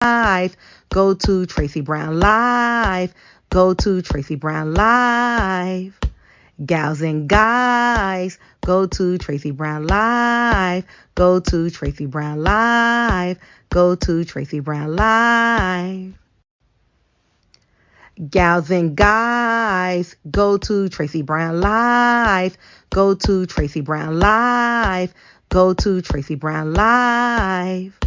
Live. Go to Tracy Brown Live. Go to Tracy Brown Live. Gals and guys, go to Tracy Brown Live. Go to Tracy Brown Live. Go to Tracy Brown Live. Gals and guys, go to Tracy Brown Live. Go to Tracy Brown Live. Go to Tracy Brown Live.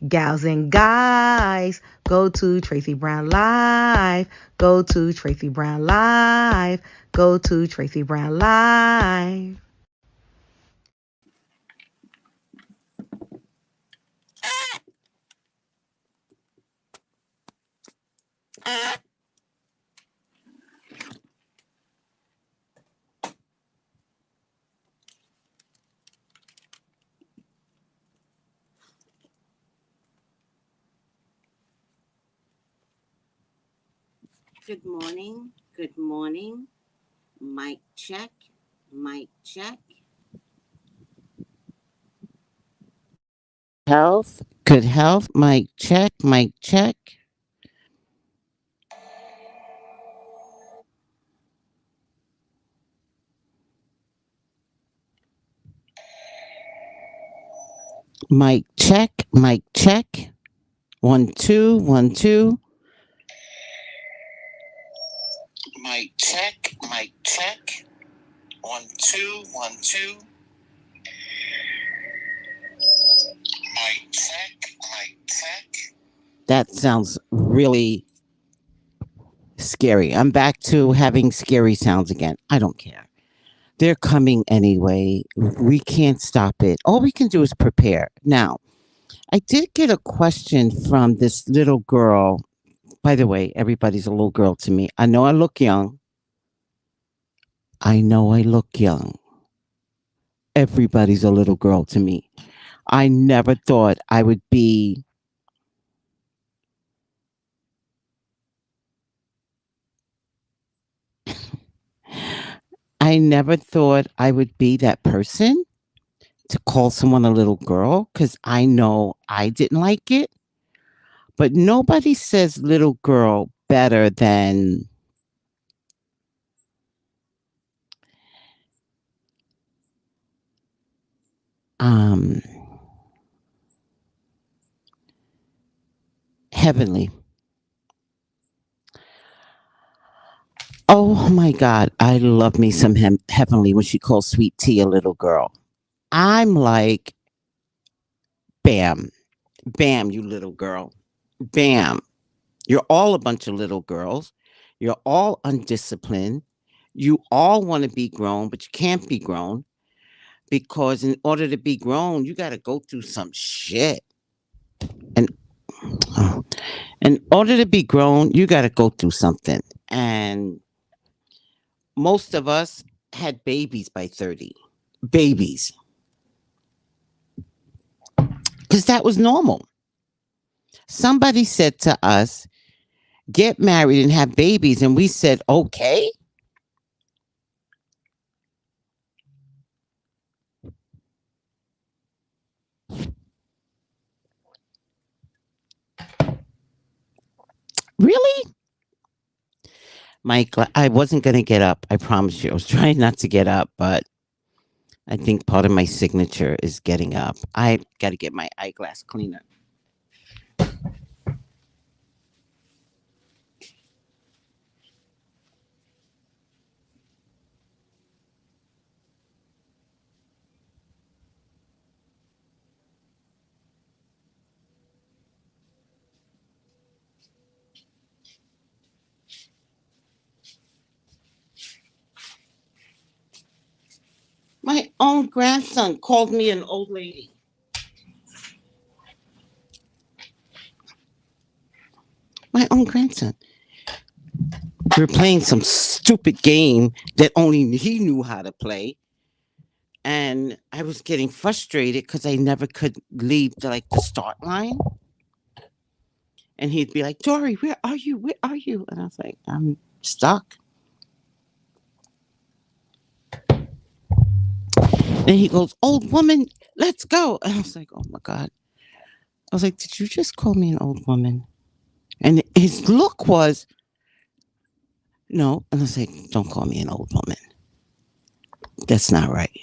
Gals and guys, go to Tracy Brown Live. Go to Tracy Brown Live. Go to Tracy Brown Live. Good morning. Good morning. Mic check. Mic check. Health. Good health. Mic check. Mic check. Mic check. Mic check. 1 2 1 2. Mic check. Mic check. 1 2 1 2. Mic check. Mic check. That sounds really scary. I'm back to having scary sounds again. I don't care. They're coming anyway. We can't stop it. All we can do is prepare. Now, I did get a question from this little girl. By the way, everybody's a little girl to me. I know I look young. I know I look young. Everybody's a little girl to me. I never thought I would be I never thought I would be that person to call someone a little girl because I know I didn't like it. But nobody says little girl better than um Heavenly. Oh my God, I love me some Heavenly when she calls Sweet Tea a little girl. I'm like, bam, bam, you little girl. Bam. You're all a bunch of little girls. You're all undisciplined. You all want to be grown, but you can't be grown because in order to be grown, you got to go through some shit. And in order to be grown, you got to go through something. And most of us had babies by 30. Babies. Because that was normal. Somebody said to us, get married and have babies. And we said, okay. Really? Mike, I wasn't going to get up. I promise you. I was trying not to get up, but I think part of my signature is getting up. I got to get my eyeglass cleaner. My own grandson called me an old lady. My own grandson. We were playing some stupid game that only he knew how to play. And I was getting frustrated because I never could leave the start line. And he'd be like, Dory, where are you? Where are you? And I was like, I'm stuck. And he goes, old woman, let's go. And I was like, oh my God. I was like, did you just call me an old woman? And his look was, no. And I was like, don't call me an old woman. That's not right.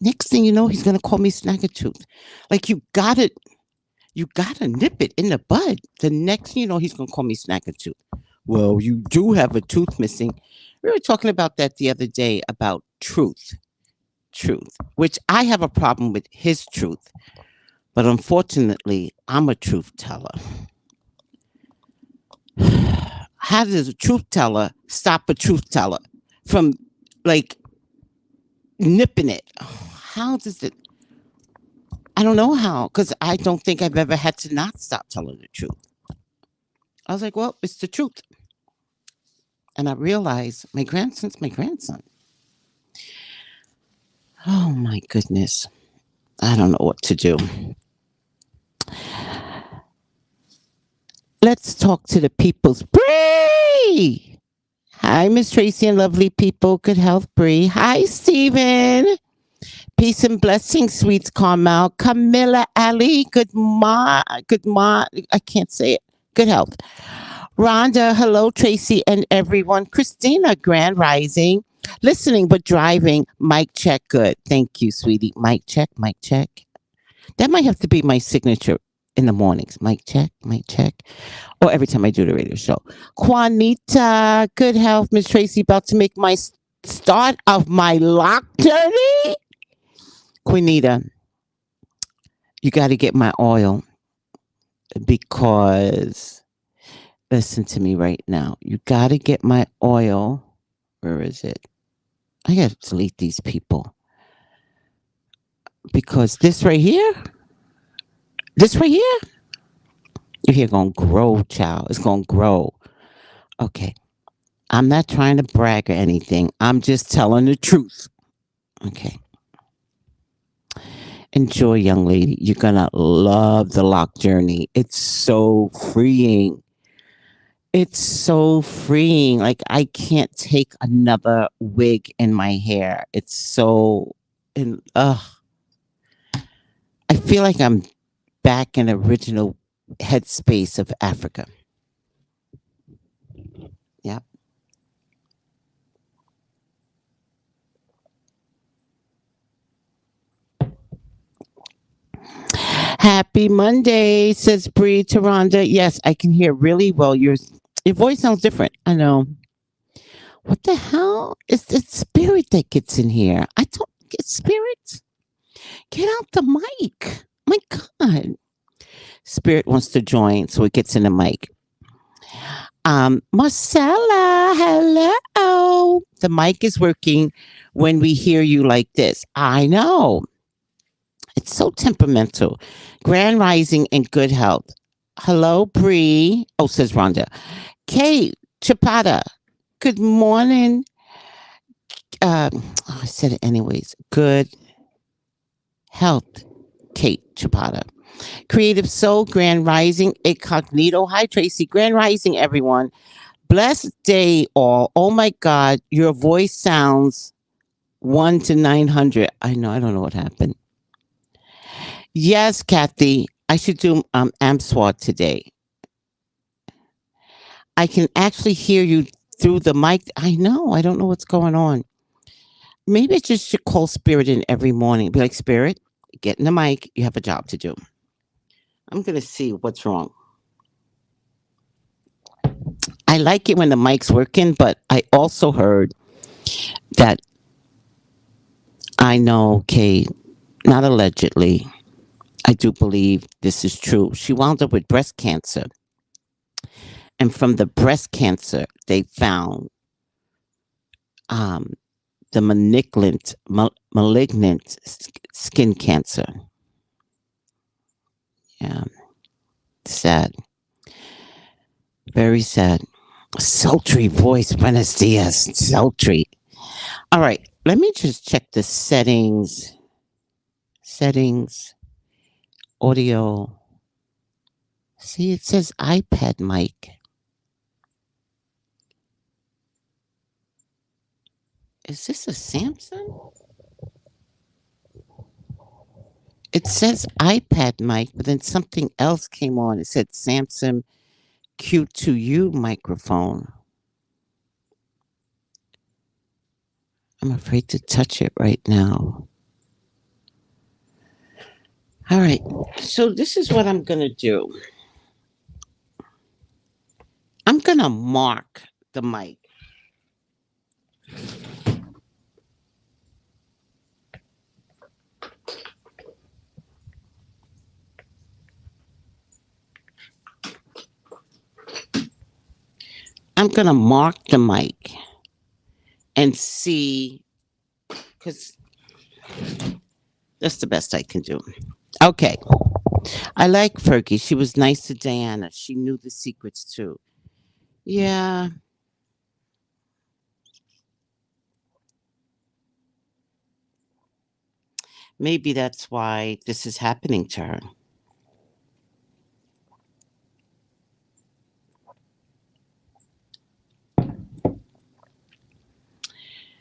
Next thing you know, he's gonna call me Snaggletooth. Like you gotta nip it in the bud. The next thing you know, he's gonna call me Snaggletooth. Well, you do have a tooth missing. We were talking about that the other day about truth, which I have a problem with his truth, but unfortunately, I'm a truth teller. How does a truth teller stop a truth teller from like nipping it? How does it? I don't know how, because I don't think I've ever had to not stop telling the truth. I was like, well, it's the truth. And I realized my grandson's my grandson. Oh my goodness. I don't know what to do. Let's talk to the people's Bree. Hi, Miss Tracy and lovely people. Good health, Bree. Hi, Stephen. Peace and blessings, sweets Carmel. Camilla Ali. I can't say it. Good health. Rhonda, hello, Tracy and everyone. Christina, Grand Rising. Listening but driving. Mic check. Good. Thank you, sweetie. Mic check. Mic check. That might have to be my signature in the mornings. Mic check. Mic check. Or every time I do the radio show. Juanita, good health. Miss Tracy, about to make my start of my lock journey. Quinita, you got to get my oil because listen to me right now. You got to get my oil. Where is it? I got to delete these people because this right here, your hair gonna grow, child. It's gonna grow. Okay, I'm not trying to brag or anything. I'm just telling the truth. Okay. Enjoy, young lady. You're gonna love the lock journey. It's so freeing. It's so freeing. Like I can't take another wig in my hair. It's so and I feel like I'm back in original headspace of Africa. Yep. Happy Monday, says Bree to Rhonda. Yes, I can hear really well. Your voice sounds different. I know. What the hell? It's spirit that gets in here. I don't get spirit. Get out the mic. My God. Spirit wants to join, so it gets in the mic. Marcella, hello. The mic is working when we hear you like this. I know. It's so temperamental. Grand rising and good health. Hello, Bree. Oh, says Rhonda. Kate Chapata. Good morning. I said it anyways. Good health. Kate Chapata. Creative Soul, Grand Rising, Incognito. Hi, Tracy. Grand Rising, everyone. Blessed day, all. Oh my God, your voice sounds 1 to 900. I know, I don't know what happened. Yes, Kathy, I should do AMSWAT today. I can actually hear you through the mic. I know, I don't know what's going on. Maybe I just should call Spirit in every morning. Be like, Spirit, get in the mic. You have a job to do. I'm going to see what's wrong. I like it when the mic's working, but I also heard that I know, Kate, not allegedly, I do believe this is true. She wound up with breast cancer. And from the breast cancer, they found um, the malignant skin cancer. Yeah, sad. Very sad. Sultry voice, buenos dias. Sultry. All right, let me just check the settings. Settings, audio. See, it says iPad mic. Is this a Samsung? It says iPad mic, but then something else came on. It said Samsung Q2U microphone. I'm afraid to touch it right now. All right. So this is what I'm going to do. I'm going to mark the mic. I'm going to mark the mic and see, because that's the best I can do. Okay. I like Fergie. She was nice to Diana. She knew the secrets too. Yeah. Maybe that's why this is happening to her.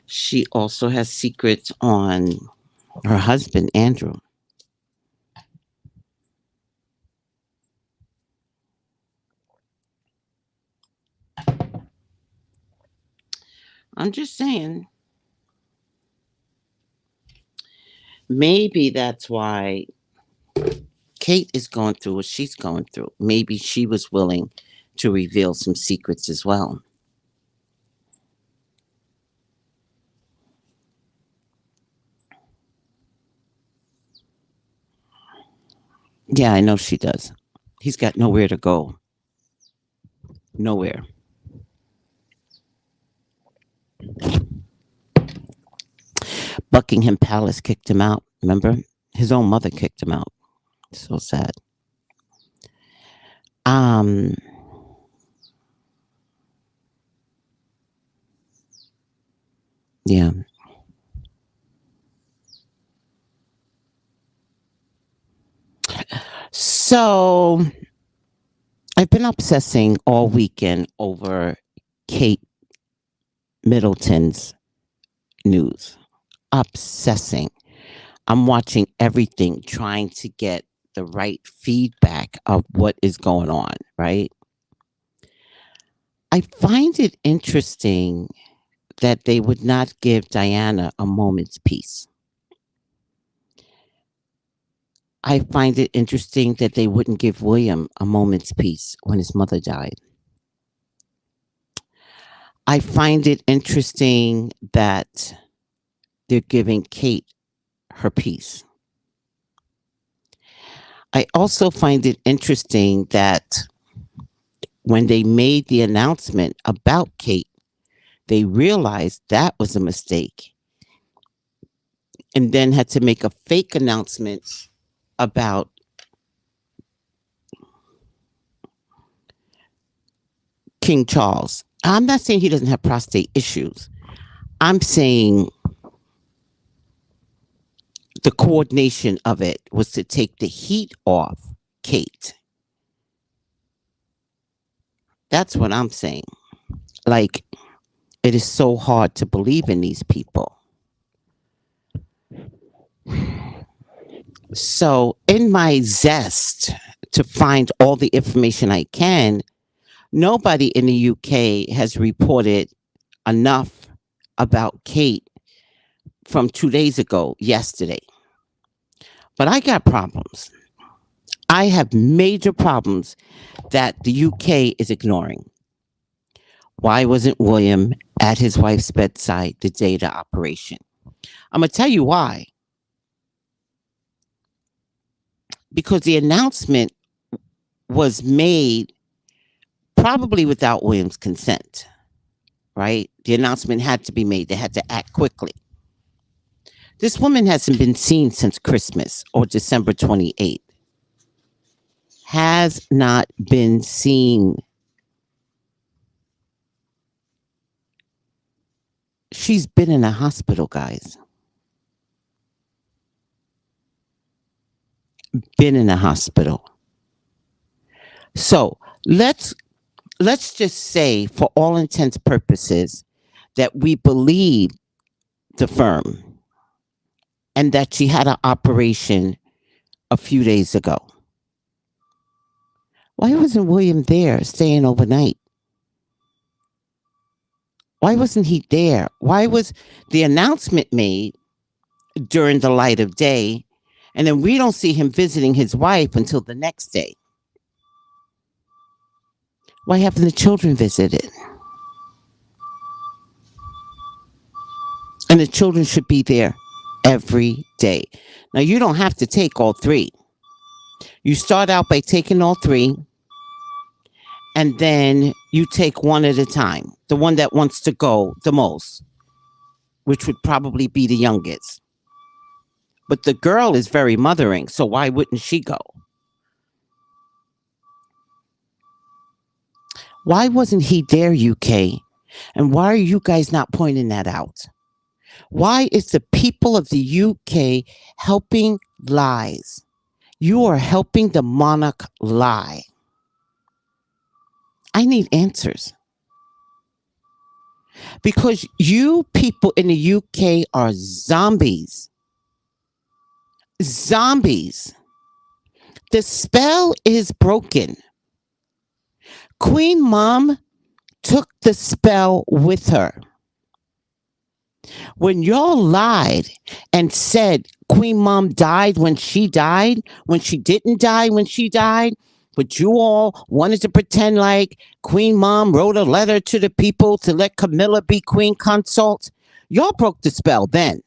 She also has secrets on her husband, Andrew. I'm just saying, maybe that's why Kate is going through what she's going through. Maybe she was willing to reveal some secrets as well. Yeah, I know she does. He's got nowhere to go. Nowhere. Buckingham Palace kicked him out. Remember? His own mother kicked him out. So sad. Um, yeah. So I've been obsessing all weekend over Kate Middleton's news. Obsessing. I'm watching everything, trying to get the right feedback of what is going on, right? I find it interesting that they would not give Diana a moment's peace. I find it interesting that they wouldn't give William a moment's peace when his mother died. I find it interesting that they're giving Kate her peace. I also find it interesting that when they made the announcement about Kate, they realized that was a mistake and then had to make a fake announcement about King Charles. I'm not saying he doesn't have prostate issues. I'm saying the coordination of it was to take the heat off Kate. That's what I'm saying. Like, it is so hard to believe in these people. So, in my zest to find all the information I can, nobody in the UK has reported enough about Kate from 2 days ago, yesterday. But I got problems. I have major problems that the UK is ignoring. Why wasn't William at his wife's bedside the day of the operation? I'm going to tell you why. Because the announcement was made probably without William's consent, right? The announcement had to be made. They had to act quickly. This woman hasn't been seen since Christmas or December 28th. Has not been seen. She's been in a hospital, guys. Been in a hospital. So let's just say, for all intents purposes, that we believe the firm and that she had an operation a few days ago. Why wasn't William there staying overnight? Why wasn't he there? Why was the announcement made during the light of day, and then we don't see him visiting his wife until the next day? Why haven't the children visited? And the children should be there every day. Now, you don't have to take all three. You start out by taking all three, and then you take one at a time. The one that wants to go the most, which would probably be the youngest. But the girl is very mothering, so why wouldn't she go? Why wasn't he there, UK? And why are you guys not pointing that out? Why is the people of the UK helping lies? You are helping the monarch lie. I need answers. Because you people in the UK are zombies. Zombies. The spell is broken. Queen Mom took the spell with her. When y'all lied and said Queen Mom died, when she didn't die when she died, but you all wanted to pretend like Queen Mom wrote a letter to the people to let Camilla be queen consort, y'all broke the spell then.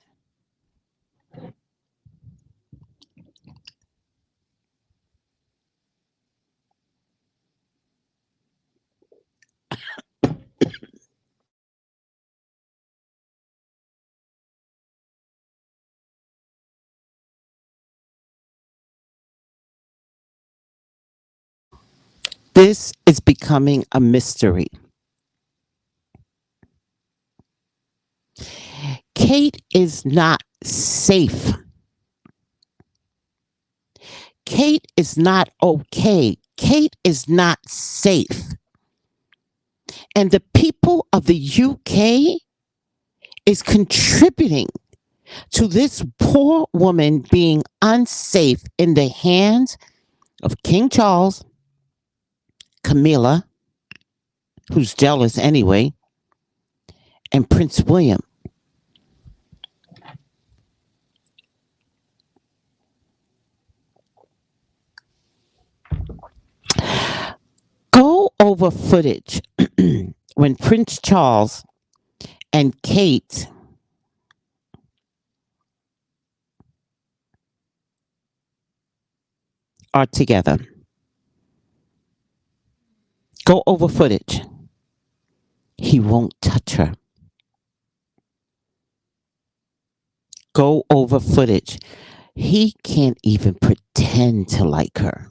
This is becoming a mystery. Kate is not safe. Kate is not okay. Kate is not safe. And the people of the UK is contributing to this poor woman being unsafe in the hands of King Charles, Camilla, who's jealous anyway, and Prince William. Go over footage when Prince Charles and Kate are together. Go over footage. He won't touch her. Go over footage. He can't even pretend to like her.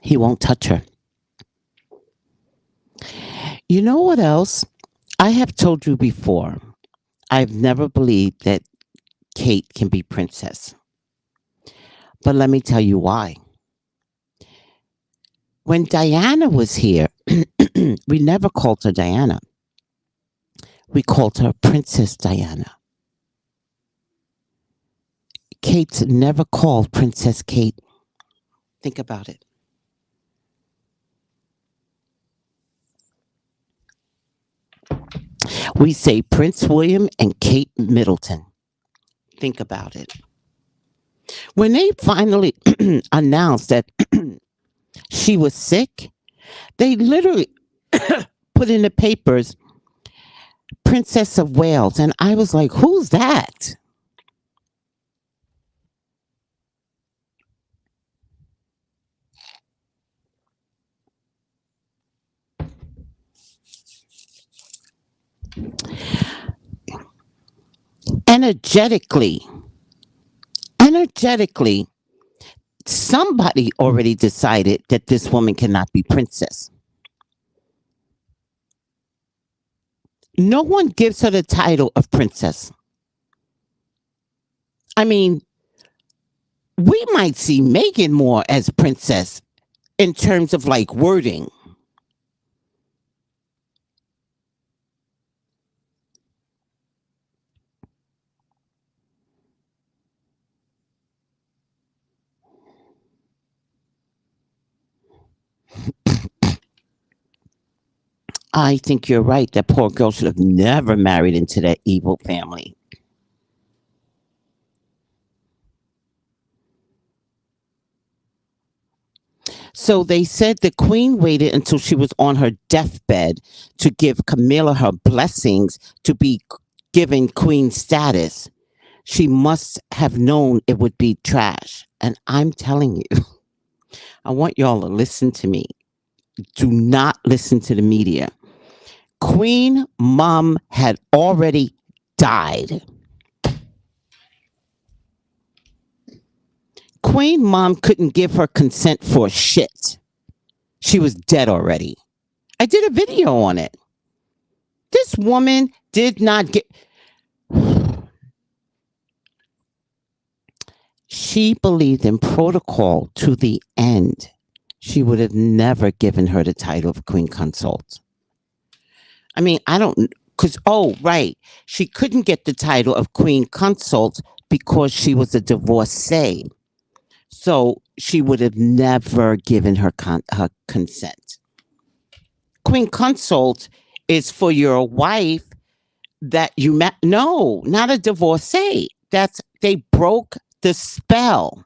He won't touch her. You know what else? I have told you before, I've never believed that Kate can be princess. But let me tell you why. When Diana was here, we never called her Diana. We called her Princess Diana. Kate's never called Princess Kate. Think about it. We say Prince William and Kate Middleton. Think about it. When they finally announced that she was sick, they literally put in the papers Princess of Wales. And I was like, who's that? Energetically, somebody already decided that this woman cannot be princess. No one gives her the title of princess. I mean, we might see Meghan more as princess in terms of like wording. I think you're right. That poor girl should have never married into that evil family. So they said the queen waited until she was on her deathbed to give Camilla her blessings to be given queen status. She must have known it would be trash. And I'm telling you, I want y'all to listen to me. Do not listen to the media. Queen Mom had already died. Queen Mom couldn't give her consent for shit. She was dead already. I did a video on it. This woman did not get. She believed in protocol to the end. She would have never given her the title of Queen Consort. I mean, I don't, because, oh, right. She couldn't get the title of Queen Consort because she was a divorcee. So she would have never given her her consent. Queen Consort is for your wife that you met. No, not a divorcee. They broke the spell.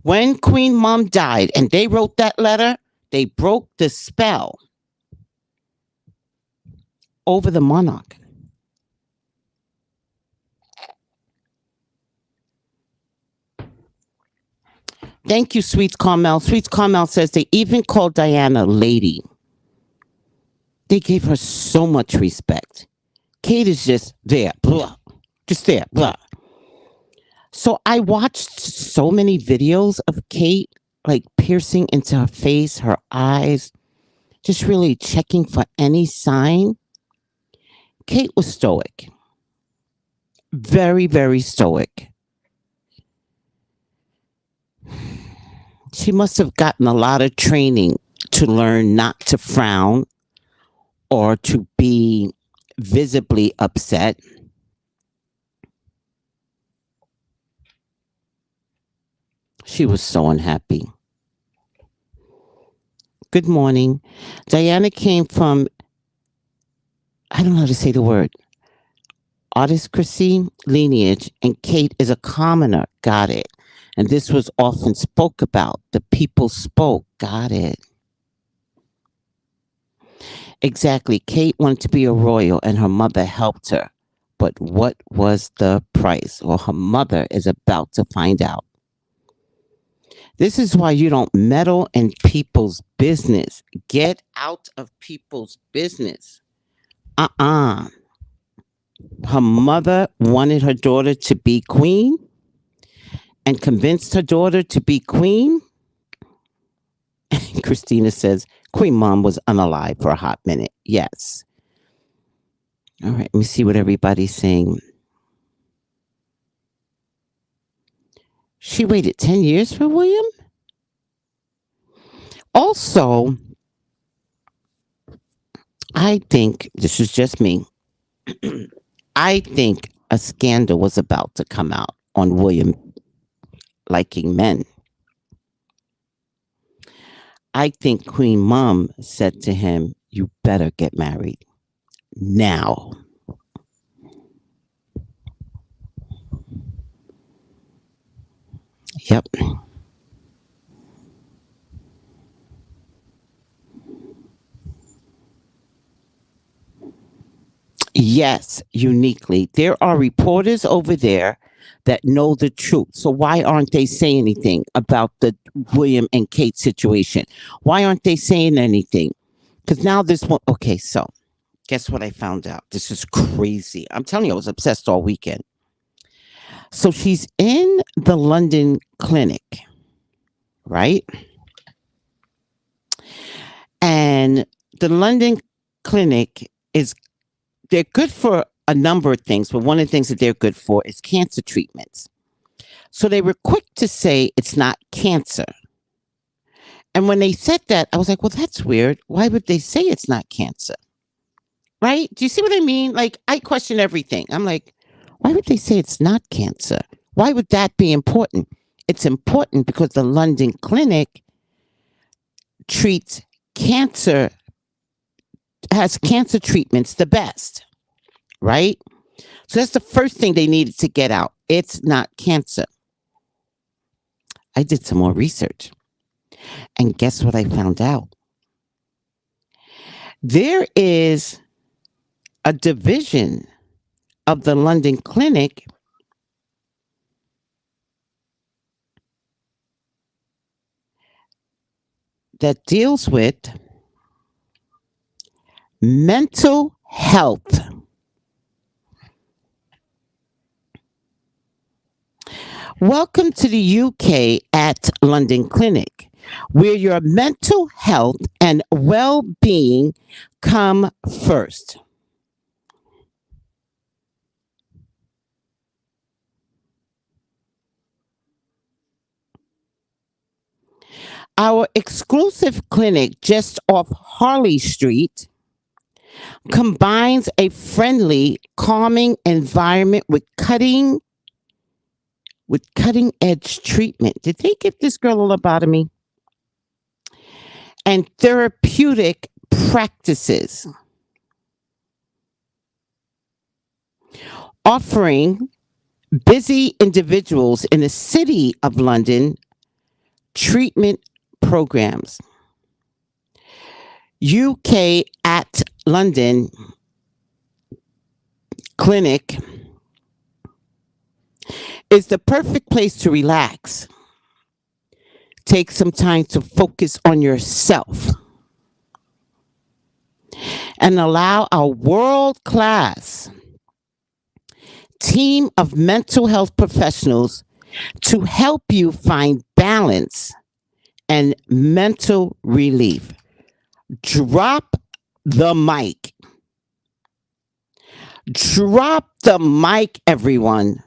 When Queen Mom died and they wrote that letter, they broke the spell over the monarch. Thank you, Sweets Carmel. Sweets Carmel says they even called Diana lady. They gave her so much respect. Kate is just there, blah. Just there, blah. So I watched so many videos of Kate, like piercing into her face, her eyes, just really checking for any sign. Kate was stoic. Very, very stoic. She must have gotten a lot of training to learn not to frown or to be visibly upset. She was so unhappy. Good morning. Diana came from, I don't know how to say the word, aristocracy lineage, and Kate is a commoner. Got it. And this was often spoke about. The people spoke. Got it. Exactly. Kate wanted to be a royal and her mother helped her. But what was the price? Well, her mother is about to find out. This is why you don't meddle in people's business. Get out of people's business. Her mother wanted her daughter to be queen and convinced her daughter to be queen. Christina says, Queen Mom was unalive for a hot minute. Yes. All right, let me see what everybody's saying. She waited 10 years for William? Also, I think, this is just me, I think a scandal was about to come out on William liking men. I think Queen Mom said to him, you better get married now. Yep. Yes, uniquely. There are reporters over there that know the truth. So why aren't they saying anything about the William and Kate situation? Why aren't they saying anything? Because now this one, okay, so guess what I found out? This is crazy. I'm telling you, I was obsessed all weekend. So she's in the London clinic, right? And the London clinic they're good for a number of things, but one of the things that they're good for is cancer treatments. So they were quick to say it's not cancer. And when they said that, I was like, well, that's weird. Why would they say it's not cancer? Right? Do you see what I mean? Like, I question everything. I'm like, why would they say it's not cancer? Why would that be important? It's important because the London clinic treats cancer has cancer treatments the best, right? So that's the first thing they needed to get out. It's not cancer. I did some more research. And guess what I found out? There is a division of the London Clinic that deals with mental health. Welcome to the UK at London Clinic, where your mental health and well being come first. Our exclusive clinic just off Harley Street combines a friendly, calming environment with cutting edge treatment. Did they give this girl a lobotomy? And therapeutic practices, offering busy individuals in the city of London treatment programs. UK at London Clinic is the perfect place to relax. Take some time to focus on yourself and allow our world class team of mental health professionals to help you find balance and mental relief. Drop the mic. Drop the mic, everyone.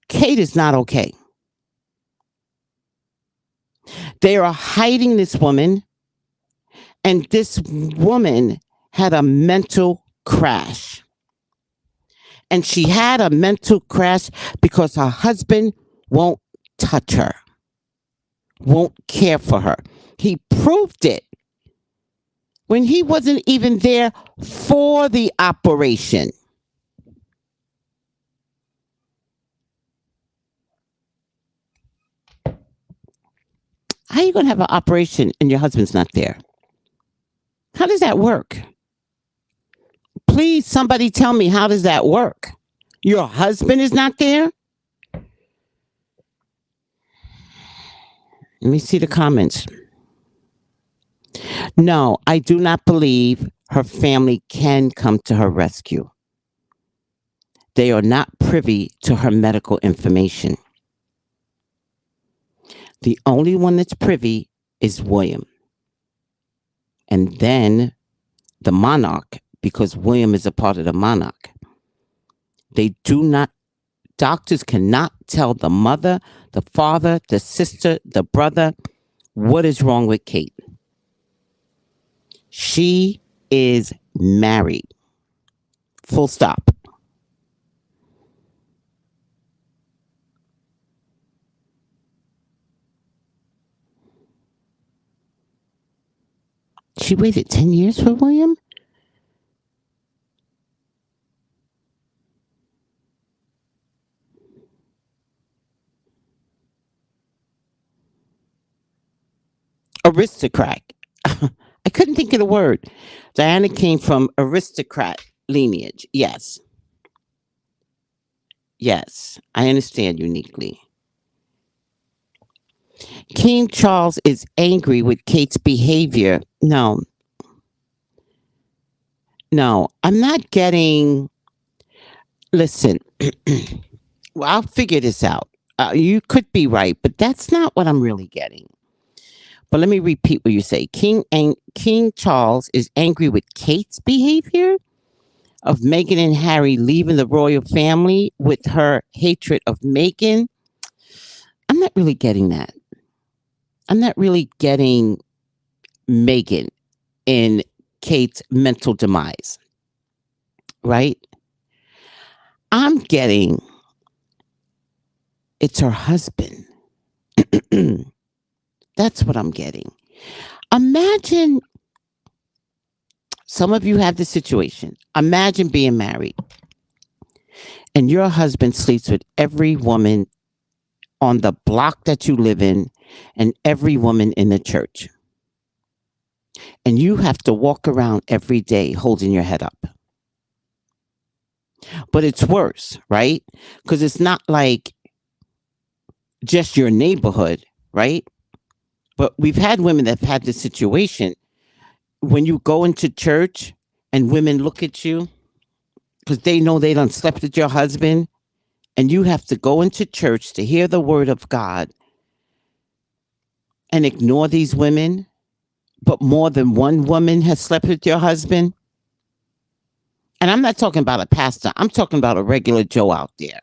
Kate is not okay. They are hiding this woman, and this woman had a mental crash. And she had a mental crash because her husband won't touch her, won't care for her. He proved it when he wasn't even there for the operation. How are you going to have an operation and your husband's not there? How does that work? Please, somebody tell me, how does that work? Your husband is not there? Let me see the comments. No, I do not believe her family can come to her rescue. They are not privy to her medical information. The only one that's privy is William. And then the monarch, because William is a part of the monarch. They do not, doctors cannot tell the mother, the father, the sister, the brother, what is wrong with Kate. She is married. Full stop. She waited 10 years for William? Aristocrat. I couldn't think of the word. Diana came from aristocrat lineage. Yes. Yes. I understand uniquely. King Charles is angry with Kate's behavior. No, no, I'm not getting. Listen, well, I'll figure this out. You could be right, but that's not what I'm really getting. But let me repeat what you say. King Charles is angry with Kate's behavior of Meghan and Harry leaving the royal family with her hatred of Meghan. I'm not really getting that. I'm not really getting Meghan in Kate's mental demise, right? I'm getting it's her husband. That's what I'm getting. Imagine some of you have the situation. Imagine being married and your husband sleeps with every woman on the block that you live in and every woman in the church. And you have to walk around every day holding your head up. But it's worse, right? Because it's not like just your neighborhood, right? But we've had women that have had this situation when you go into church and women look at you because they know they done slept with your husband, and you have to go into church to hear the word of God and ignore these women, but more than one woman has slept with your husband. And I'm not talking about a pastor, I'm talking about a regular Joe out there.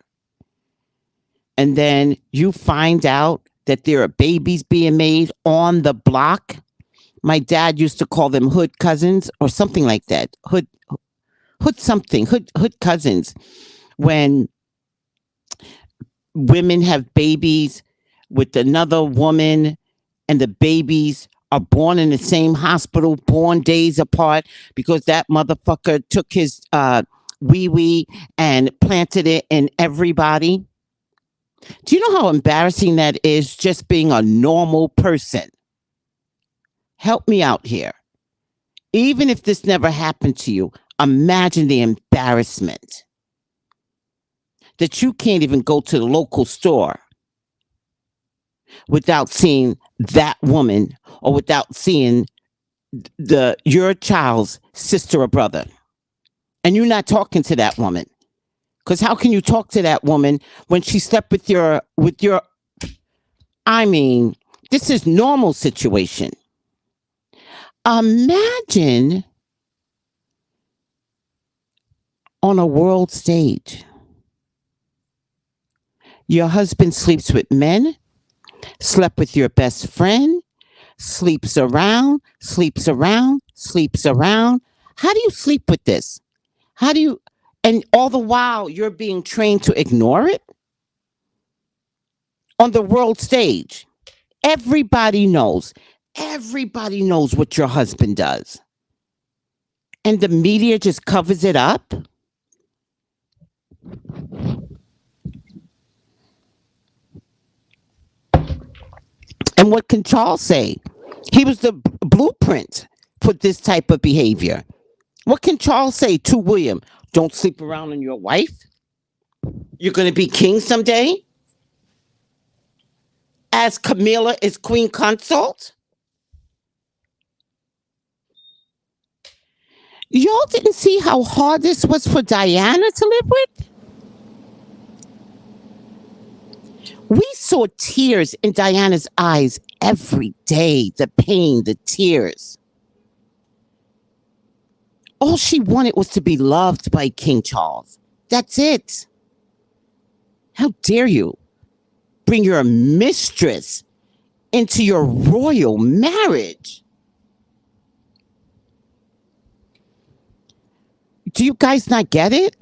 And then you find out that there are babies being made on the block. My dad used to call them hood cousins or something like that. Hood cousins. When women have babies with another woman and the babies are born in the same hospital, born days apart, because that motherfucker took his wee wee and planted it in everybody. Do you know how embarrassing that is, just being a normal person? Help me out here. Even if this never happened to you, imagine the embarrassment that you can't even go to the local store without seeing that woman or without seeing your child's sister or brother. And you're not talking to that woman. Because how can you talk to that woman when she slept with your I mean, this is normal situation. Imagine on a world stage. Your husband sleeps with men, slept with your best friend, sleeps around, sleeps around, sleeps around. How do you sleep with this? How do you, and all the while you're being trained to ignore it? On the world stage, everybody knows what your husband does. And the media just covers it up? And what can Charles say? He was the blueprint for this type of behavior. What can Charles say to William? Don't sleep around on your wife? You're going to be king someday? As Camilla is queen consort? Y'all didn't see how hard this was for Diana to live with? We saw tears in Diana's eyes every day. The pain, the tears. All she wanted was to be loved by King Charles. That's it. How dare you bring your mistress into your royal marriage? Do you guys not get it?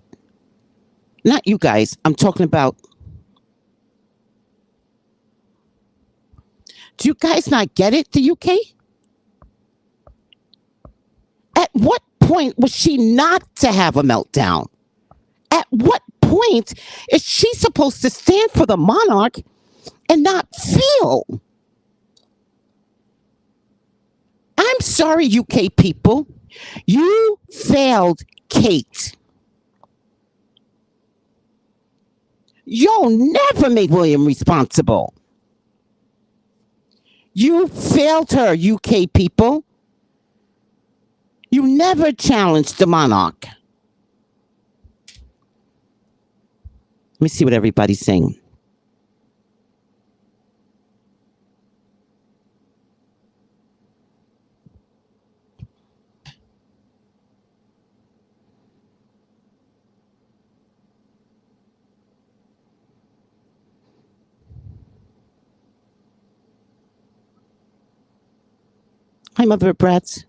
Not you guys. I'm talking about. Do you guys not get it, the UK? At what point was she not to have a meltdown? At what point is she supposed to stand for the monarch and not feel? I'm sorry, UK people. You failed Kate. You'll never make William responsible. You failed her, UK people. You never challenged the monarch. Let me see what everybody's saying. Hi, Mother of Brats.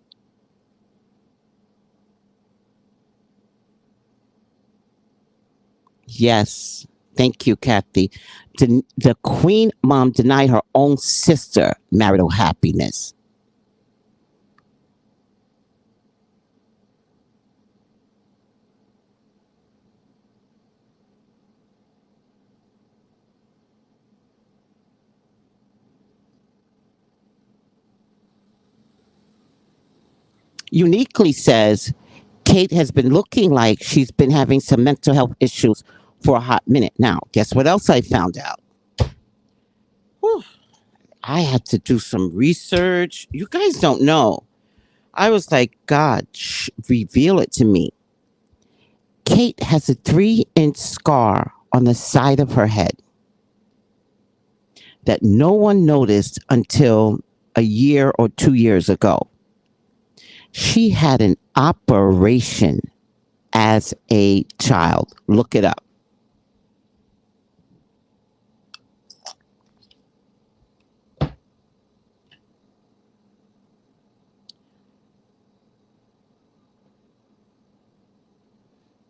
Yes. Thank you, Kathy. The Queen Mom denied her own sister marital happiness. uniquely says Kate has been looking like she's been having some mental health issues for a hot minute. Now, guess what else I found out? Whew, I had to do some research. You guys don't know. I was like, God, reveal it to me. Kate has a 3-inch scar on the side of her head that no one noticed until a year or 2 years ago. She had an operation as a child. Look it up.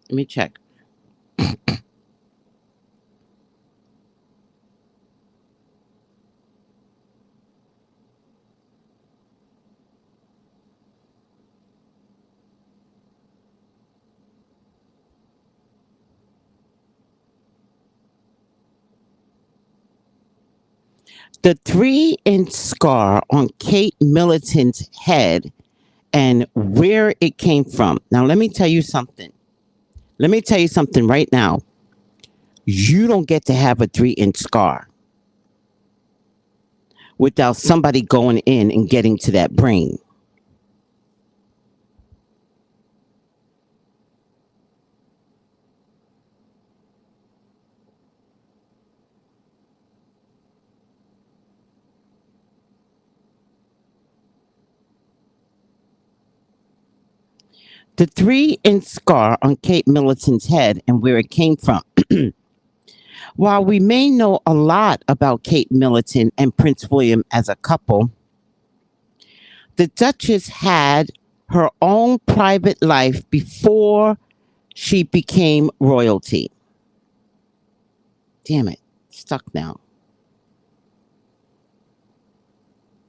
Let me check. The 3-inch scar on Kate Middleton's head and where it came from. Now, let me tell you something. Let me tell you something right now. You don't get to have a 3-inch scar without somebody going in and getting to that brain. The 3-inch scar on Kate Middleton's head and where it came from. While we may know a lot about Kate Middleton and Prince William as a couple, the Duchess had her own private life before she became royalty. Damn it. Stuck now.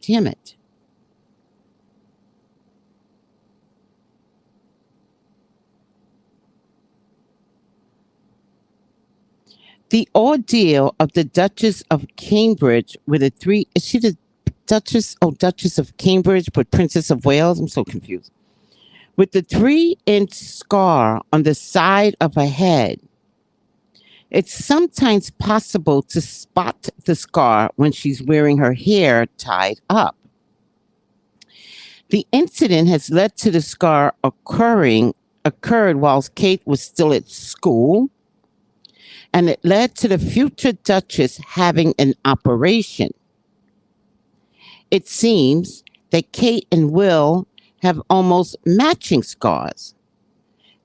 Damn it. The ordeal of the Duchess of Cambridge with a three. Is she the Duchess? Oh, Duchess of Cambridge, but Princess of Wales? I'm so confused. With the 3-inch scar on the side of her head, it's sometimes possible to spot the scar when she's wearing her hair tied up. The incident has led to the scar occurred whilst Kate was still at school, and it led to the future Duchess having an operation. It seems that Kate and Will have almost matching scars,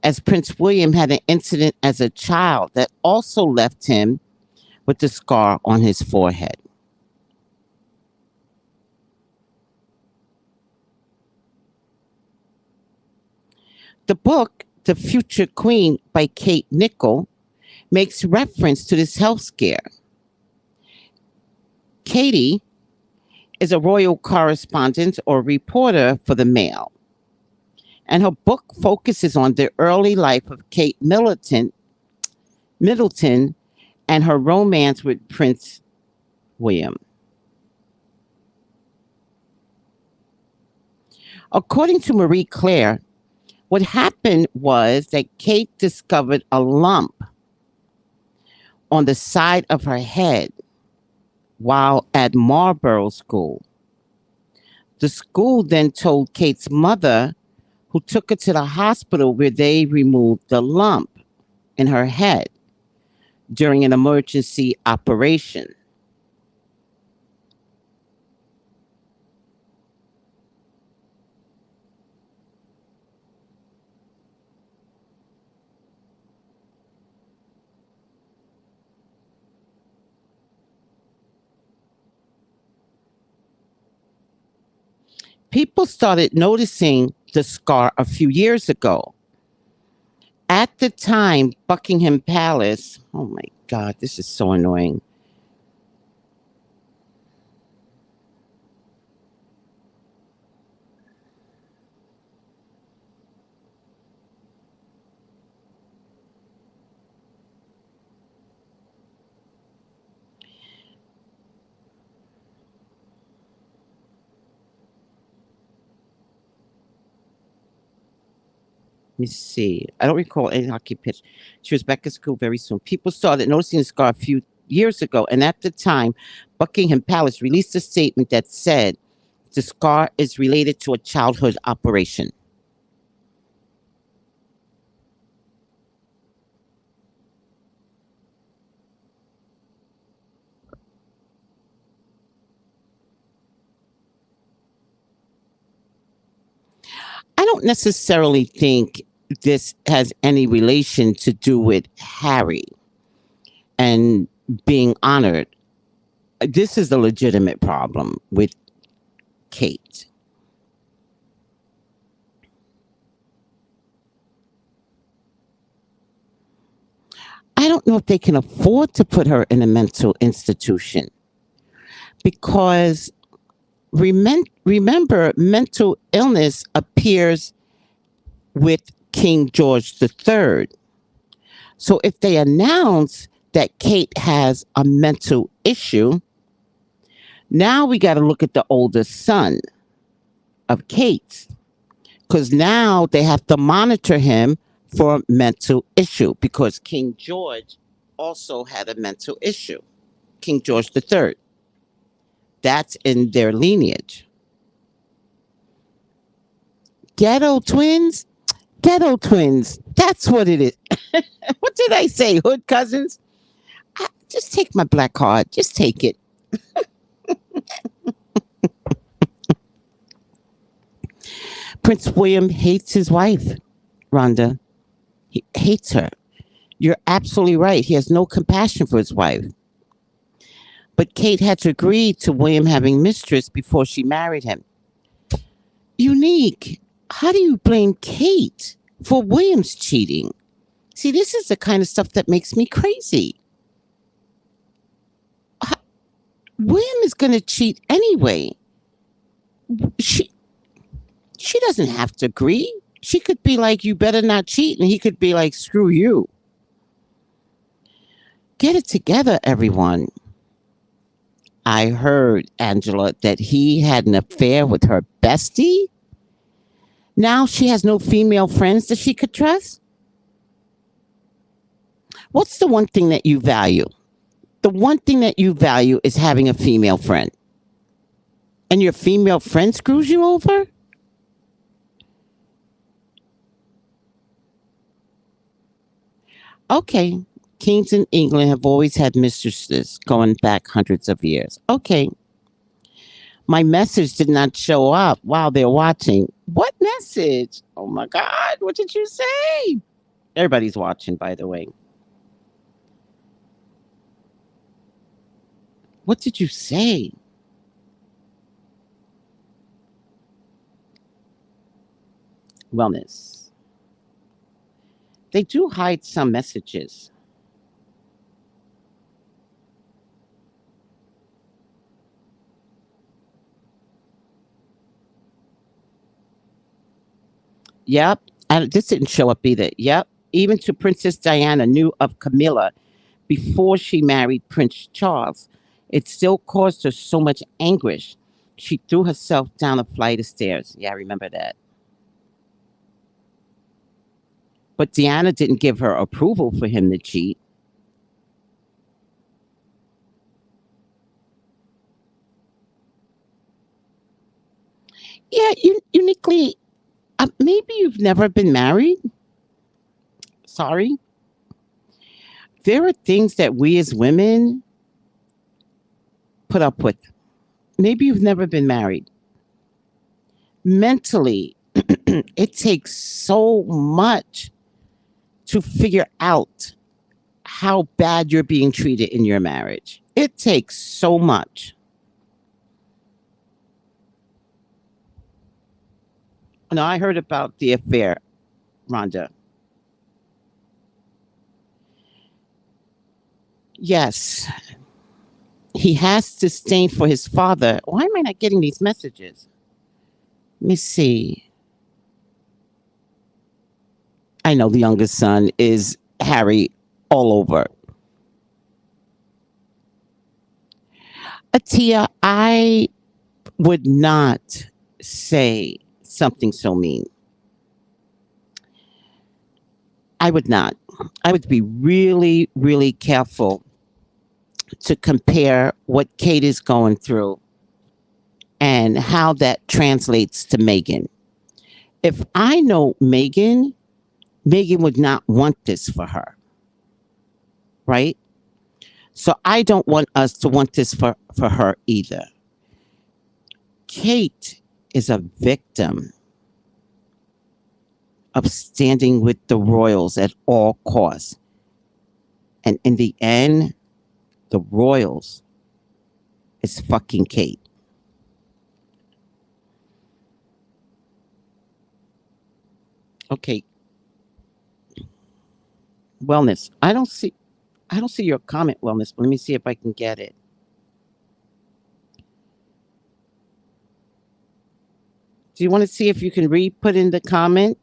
as Prince William had an incident as a child that also left him with the scar on his forehead. The book, The Future Queen by Kate Nichol, makes reference to this health scare. Katie is a royal correspondent or reporter for the Mail, and her book focuses on the early life of Kate Middleton and her romance with Prince William. According to Marie Claire, what happened was that Kate discovered a lump on the side of her head while at Marlborough School. The school then told Kate's mother, who took her to the hospital where they removed the lump in her head during an emergency operation. People started noticing the scar a few years ago. At the time, Buckingham Palace, oh my God, this is so annoying. Let me see. I don't recall any hockey pitch. She was back at school very soon. People started noticing the scar a few years ago, and at the time, Buckingham Palace released a statement that said the scar is related to a childhood operation. I don't necessarily think this has any relation to do with Harry and being honored. This is a legitimate problem with Kate. I don't know if they can afford to put her in a mental institution because remember, mental illness appears with King George III. So if they announce that Kate has a mental issue, now we got to look at the oldest son of Kate's because now they have to monitor him for a mental issue because King George also had a mental issue. King George III. That's in their lineage. Ghetto twins? Ghetto twins. That's what it is. What did I say? Hood cousins? Just take my black card. Just take it. Prince William hates his wife, Rhonda. He hates her. You're absolutely right. He has no compassion for his wife. But Kate had to agree to William having mistress before she married him. Unique. How do you blame Kate for William's cheating? See, this is the kind of stuff that makes me crazy. William is going to cheat anyway. She she doesn't have to agree. She could be like, "You better not cheat," and he could be like, "Screw you." Get it together, everyone. I heard, Angela, that he had an affair with her bestie. Now she has no female friends that she could trust. What's the one thing that you value? The one thing that you value is having a female friend. And your female friend screws you over? Okay. Kings in England have always had mistresses going back hundreds of years. Okay. My message did not show up while they're watching. What message? Oh my God. What did you say? Everybody's watching, by the way. What did you say? Wellness. They do hide some messages. Yep. And this didn't show up either. Yep. Even to Princess Diana knew of Camilla before she married Prince Charles. It still caused her so much anguish. She threw herself down a flight of stairs. Yeah, I remember that. But Diana didn't give her approval for him to cheat. Yeah, uniquely, maybe you've never been married. Sorry. There are things that we as women put up with. Maybe you've never been married. Mentally, it takes so much to figure out how bad you're being treated in your marriage. It takes so much. No, I heard about the affair, Rhonda. Yes, he has disdain for his father. Why am I not getting these messages? Let me see. I know the youngest son is Harry all over. Atia, I would not say something so mean. I would not. I would be really, really careful to compare what Kate is going through and how that translates to Meghan. If I know Meghan, Meghan would not want this for her, right? So I don't want us to want this for her either. Kate is a victim of standing with the royals at all costs. And in the end, the royals is fucking Kate. Okay. Wellness. I don't see your comment, Wellness, but let me see if I can get it. Do you want to see if you can put in the comment?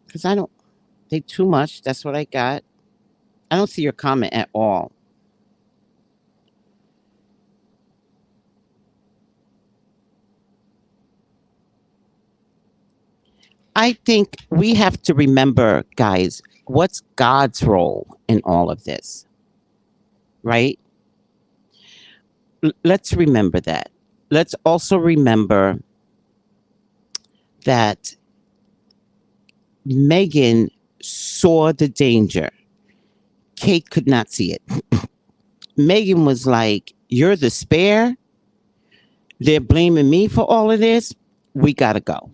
Because I don't, they too much. That's what I got. I don't see your comment at all. I think we have to remember, guys, what's God's role in all of this, right? Let's remember that. Let's also remember that Meghan saw the danger. Kate could not see it. Meghan was like, "You're the spare. They're blaming me for all of this. We got to go."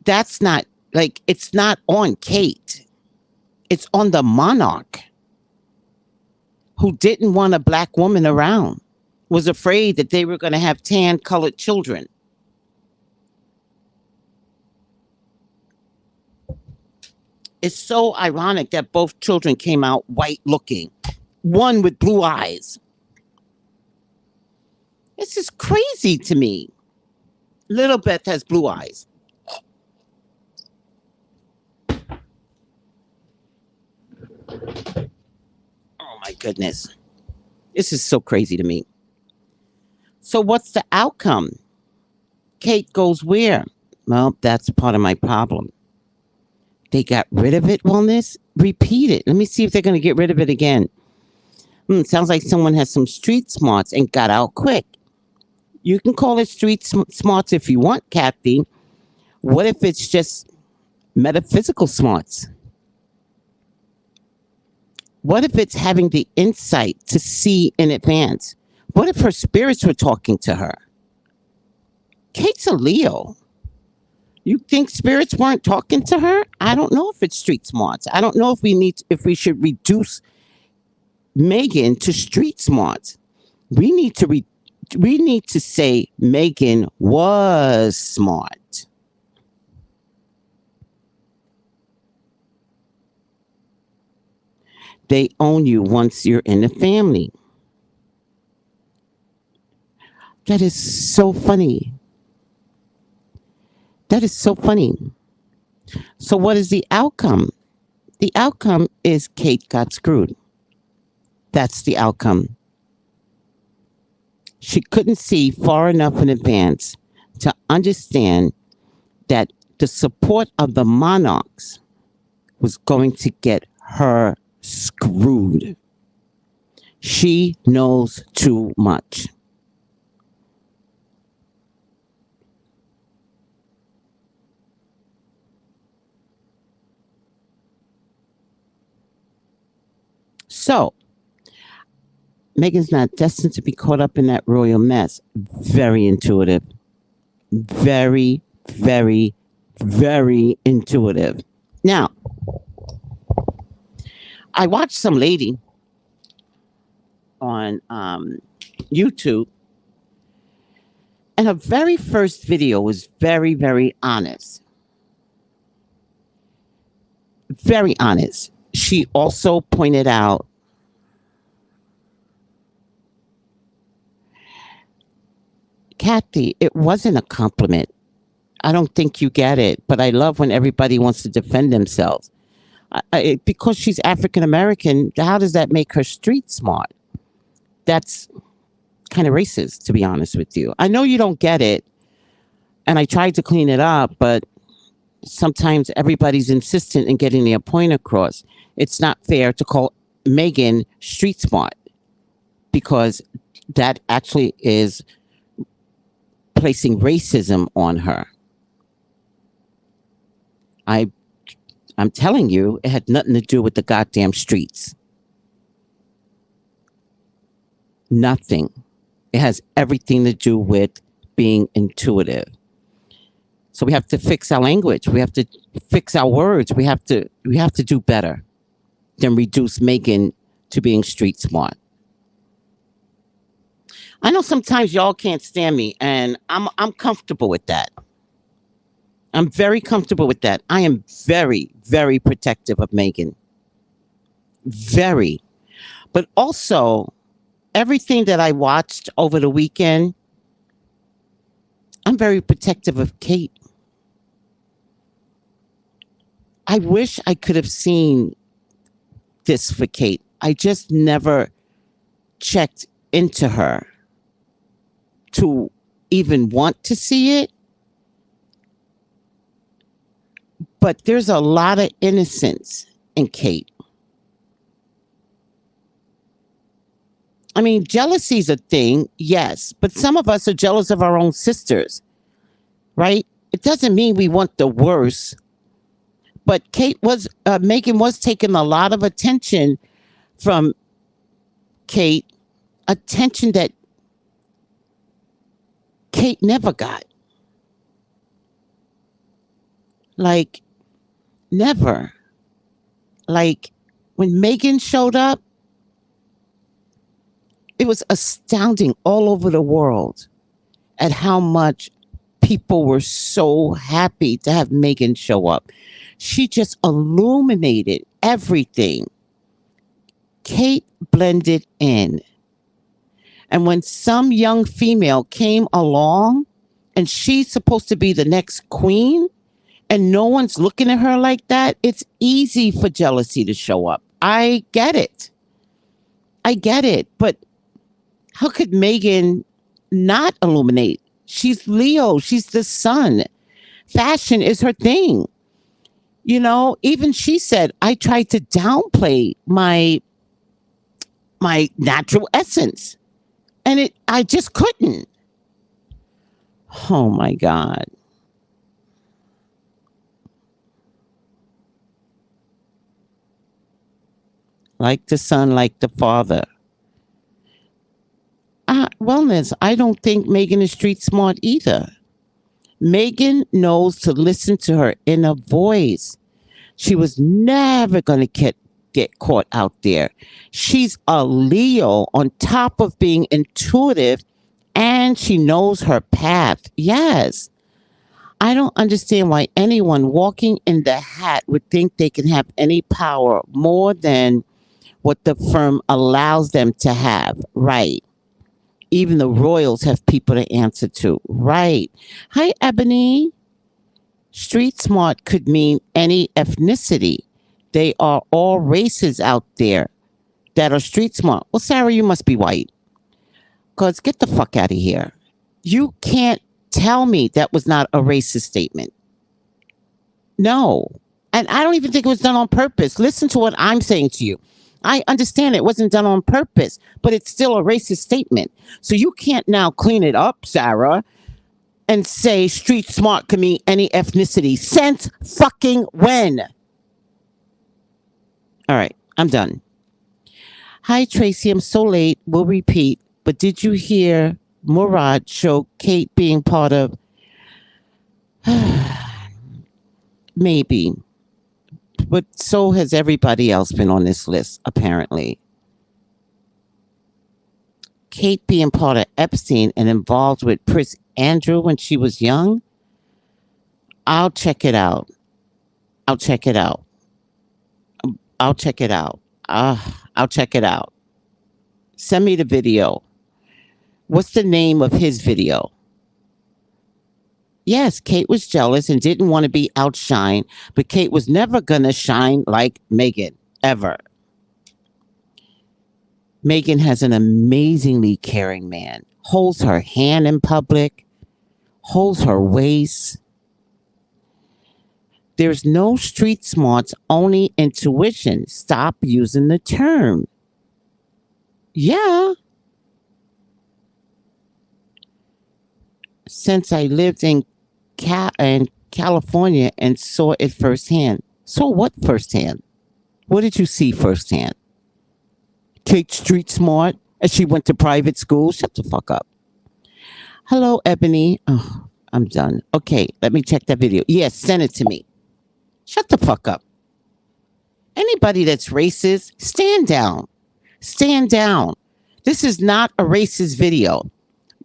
That's not like, it's not on Kate. It's on the monarch who didn't want a black woman around, was afraid that they were going to have tan colored children. It's so ironic that both children came out white looking, one with blue eyes. This is crazy to me. Little Beth has blue eyes. Oh my goodness. This is so crazy to me. So what's the outcome? Kate goes where? Well, that's part of my problem. They got rid of it, Wellness? Repeat it. Let me see if they're going to get rid of it again. Sounds like someone has some street smarts and got out quick. You can call it street smarts if you want, Kathy. What if it's just metaphysical smarts? What if it's having the insight to see in advance? What if her spirits were talking to her? Kate's a Leo. You think spirits weren't talking to her? I don't know if it's street smarts. I don't know if we should reduce Meghan to street smarts. We need to say Meghan was smart. They own you once you're in the family. That is so funny. That is so funny. So what is the outcome? The outcome is Kate got screwed. That's the outcome. She couldn't see far enough in advance to understand that the support of the monarchs was going to get her screwed. She knows too much. So, Meghan's not destined to be caught up in that royal mess. Very intuitive. Very, very, very intuitive. Now, I watched some lady on YouTube, and her very first video was very, very honest. Very honest. She also pointed out Kathy, it wasn't a compliment. I don't think you get it, but I love when everybody wants to defend themselves. Because she's African American, how does that make her street smart? That's kind of racist, to be honest with you. I know you don't get it. And I tried to clean it up, but sometimes everybody's insistent in getting their point across. It's not fair to call Meghan street smart because that actually is placing racism on her. I'm telling you, it had nothing to do with the goddamn streets. Nothing. It has everything to do with being intuitive. So we have to fix our language. We have to fix our words. We have to do better than reduce Meghan to being street smart. I know sometimes y'all can't stand me, and I'm comfortable with that. I'm very comfortable with that. I am very, very protective of Meghan. Very. But also, everything that I watched over the weekend, I'm very protective of Kate. I wish I could have seen this for Kate. I just never checked into her to even want to see it. But there's a lot of innocence in Kate. I mean, jealousy's a thing, yes, but some of us are jealous of our own sisters, right? It doesn't mean we want the worst. But Meghan was taking a lot of attention from Kate, attention that Kate never got. Like, never. Like, when Meghan showed up, it was astounding all over the world at how much people were so happy to have Meghan show up. She just illuminated everything. Kate blended in. And when some young female came along and she's supposed to be the next queen and no one's looking at her like that, it's easy for jealousy to show up. I get it. But how could Meghan not illuminate? She's Leo. She's the sun. Fashion is her thing. You know, even she said, I tried to downplay my natural essence. And I just couldn't. Oh my God. Like the son, like the father. Wellness, I don't think Meghan is street smart either. Meghan knows to listen to her inner voice. She was never going to get caught out there. She's a Leo on top of being intuitive, and she knows her path. Yes. I don't understand why anyone walking in the hat would think they can have any power more than what the firm allows them to have. Right. Even the royals have people to answer to. Right. Hi, Ebony. Street smart could mean any ethnicity. They are all races out there that are street smart. Well, Sarah, you must be white. Because get the fuck out of here. You can't tell me that was not a racist statement. No. And I don't even think it was done on purpose. Listen to what I'm saying to you. I understand it wasn't done on purpose, but it's still a racist statement. So you can't now clean it up, Sarah, and say street smart can mean any ethnicity. Since fucking when? All right, I'm done. Hi, Tracy. I'm so late. We'll repeat. But did you hear Murad show Kate being part of? Maybe. But so has everybody else been on this list, apparently. Kate being part of Epstein and involved with Prince Andrew when she was young? I'll check it out. I'll check it out. I'll check it out. I'll check it out. Send me the video. What's the name of his video? Yes, Kate was jealous and didn't want to be outshined, but Kate was never going to shine like Meghan, ever. Meghan has an amazingly caring man, holds her hand in public, holds her waist. There's no street smarts, only intuition. Stop using the term. Yeah. Since I lived in California and saw it firsthand. Saw what firsthand? What did you see firsthand? Kate Street Smart, and she went to private school. Shut the fuck up. Hello, Ebony. Oh, I'm done. Okay, let me check that video. Yes, send it to me. Shut the fuck up. Anybody that's racist, stand down. Stand down. This is not a racist video.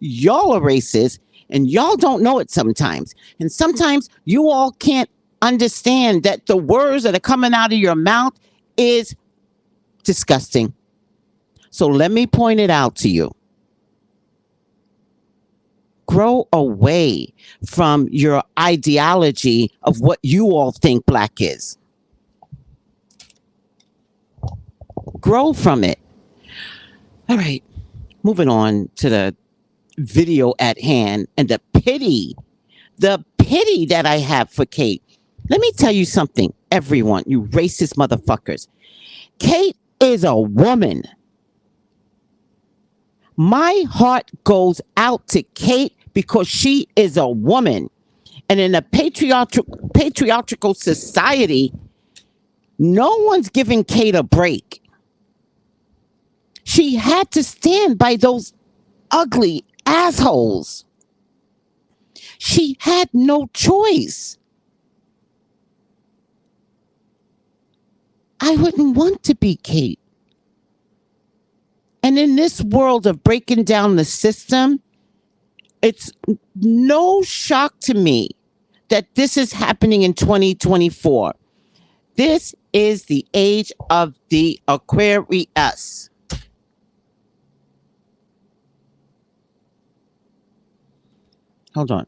Y'all are racist and y'all don't know it sometimes. And sometimes you all can't understand that the words that are coming out of your mouth is disgusting. So let me point it out to you. Grow away from your ideology of what you all think black is. Grow from it. All right, moving on to the video at hand and the pity that I have for Kate. Let me tell you something, everyone, you racist motherfuckers. Kate is a woman. My heart goes out to Kate because she is a woman. And in a patriarchal society, no one's giving Kate a break. She had to stand by those ugly assholes. She had no choice. I wouldn't want to be Kate. And in this world of breaking down the system, it's no shock to me that this is happening in 2024. This is the age of the Aquarius. Hold on.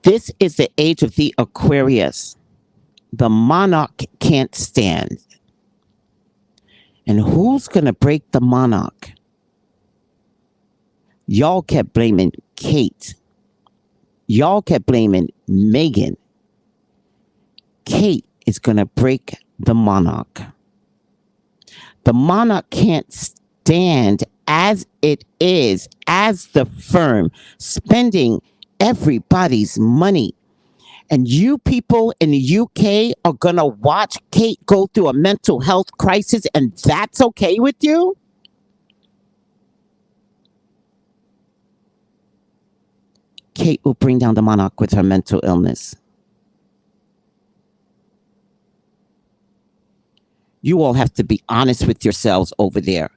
This is the age of the Aquarius. The monarch can't stand. And who's going to break the monarch? Y'all kept blaming Kate. Y'all kept blaming Meghan. Kate is going to break the monarch. The monarch can't stand as it is, as the firm, spending everybody's money. And you people in the UK are going to watch Kate go through a mental health crisis, and that's okay with you? Kate will bring down the monarch with her mental illness. You all have to be honest with yourselves over there.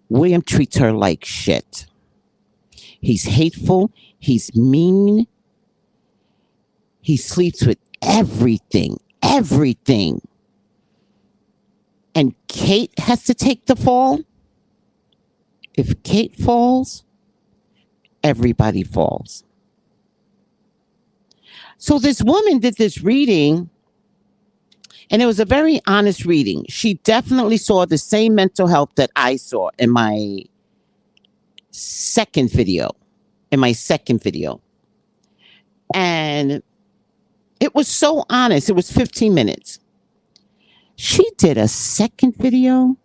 William treats her like shit. He's hateful. He's mean. He sleeps with everything. Everything. And Kate has to take the fall? If Kate falls, everybody falls. So this woman did this reading, and it was a very honest reading. She definitely saw the same mental health that I saw in my second video. And it was so honest. It was 15 minutes. She did a second video,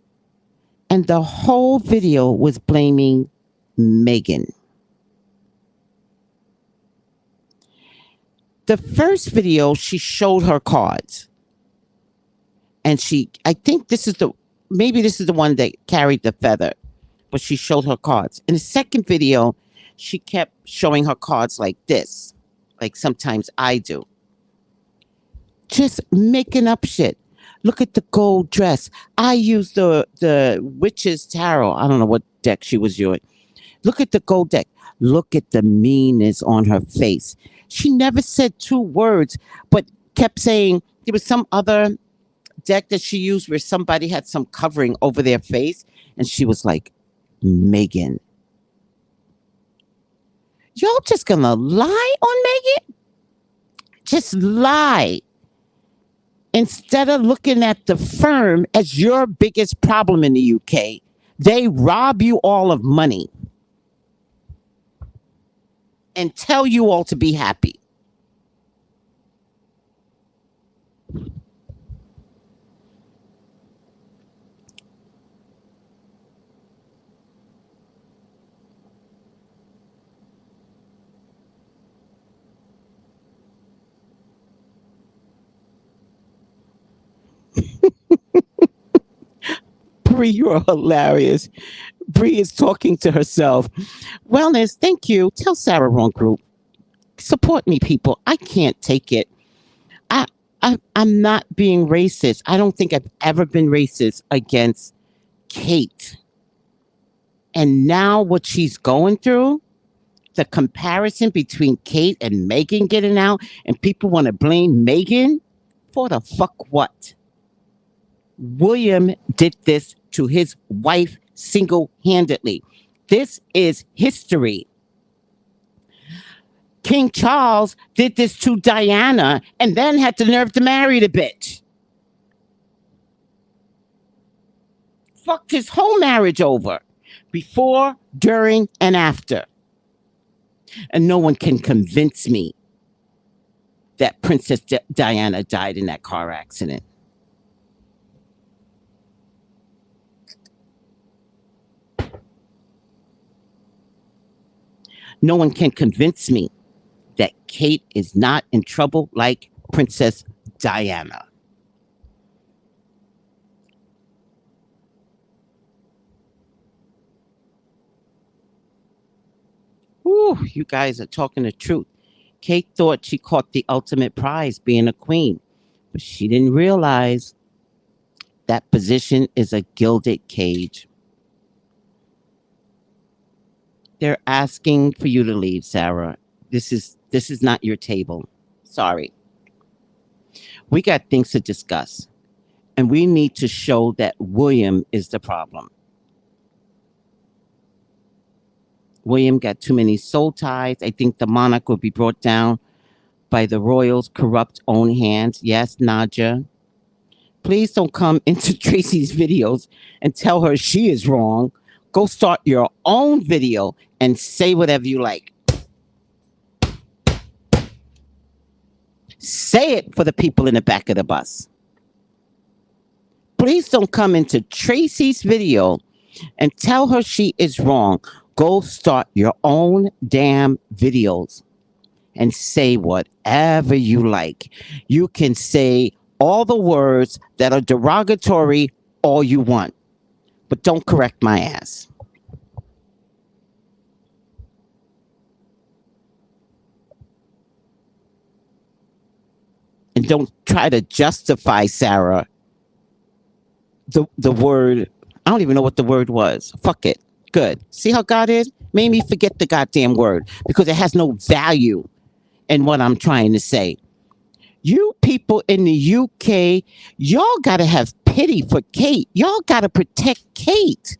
and the whole video was blaming Meghan. The first video, she showed her cards. And I think maybe this is the one that carried the feather, but she showed her cards. In the second video, she kept showing her cards like this, like sometimes I do. Just making up shit. Look at the gold dress. I used the Witch's Tarot. I don't know what deck she was using. Look at the gold deck. Look at the meanness on her face. She never said two words, but kept saying there was some other deck that she used where somebody had some covering over their face, and she was like, Meghan. Y'all just gonna lie on Meghan? Just lie. Instead of looking at the firm as your biggest problem in the UK, they rob you all of money and tell you all to be happy. Bree, you're hilarious. Bree is talking to herself. Wellness, thank you. Tell Sarah Wrong Group. Support me, people. I can't take it. I, I'm not being racist. I don't think I've ever been racist against Kate. And now what she's going through, the comparison between Kate and Meghan getting out, and people want to blame Meghan for the fuck what? William did this to his wife single handedly. This is history. King Charles did this to Diana and then had the nerve to marry the bitch. Fucked his whole marriage over before, during, and after. And no one can convince me that Princess Diana died in that car accident. No one can convince me that Kate is not in trouble like Princess Diana. Ooh, you guys are talking the truth. Kate thought she caught the ultimate prize being a queen, but she didn't realize that position is a gilded cage. They're asking for you to leave, Sarah. This is not your table. Sorry. We got things to discuss, and we need to show that William is the problem. William got too many soul ties. I think the monarch will be brought down by the royals' corrupt own hands. Yes, Nadja. Please don't come into Tracy's videos and tell her she is wrong. Go start your own video and say whatever you like. Say it for the people in the back of the bus. Please don't come into Tracy's video and tell her she is wrong. Go start your own damn videos and say whatever you like. You can say all the words that are derogatory all you want, but don't correct my ass. And don't try to justify, Sarah, the word. I don't even know what the word was. Fuck it. Good. See how God is? Made me forget the goddamn word because it has no value in what I'm trying to say. You people in the UK, y'all got to have pity for Kate. Y'all got to protect Kate.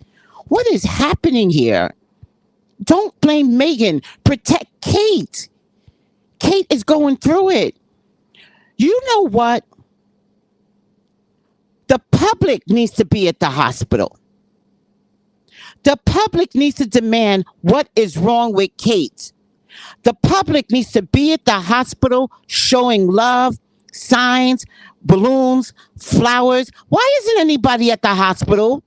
What is happening here? Don't blame Meghan. Protect Kate. Kate is going through it. You know what? The public needs to be at the hospital. The public needs to demand what is wrong with Kate. The public needs to be at the hospital showing love, signs, balloons, flowers. Why isn't anybody at the hospital?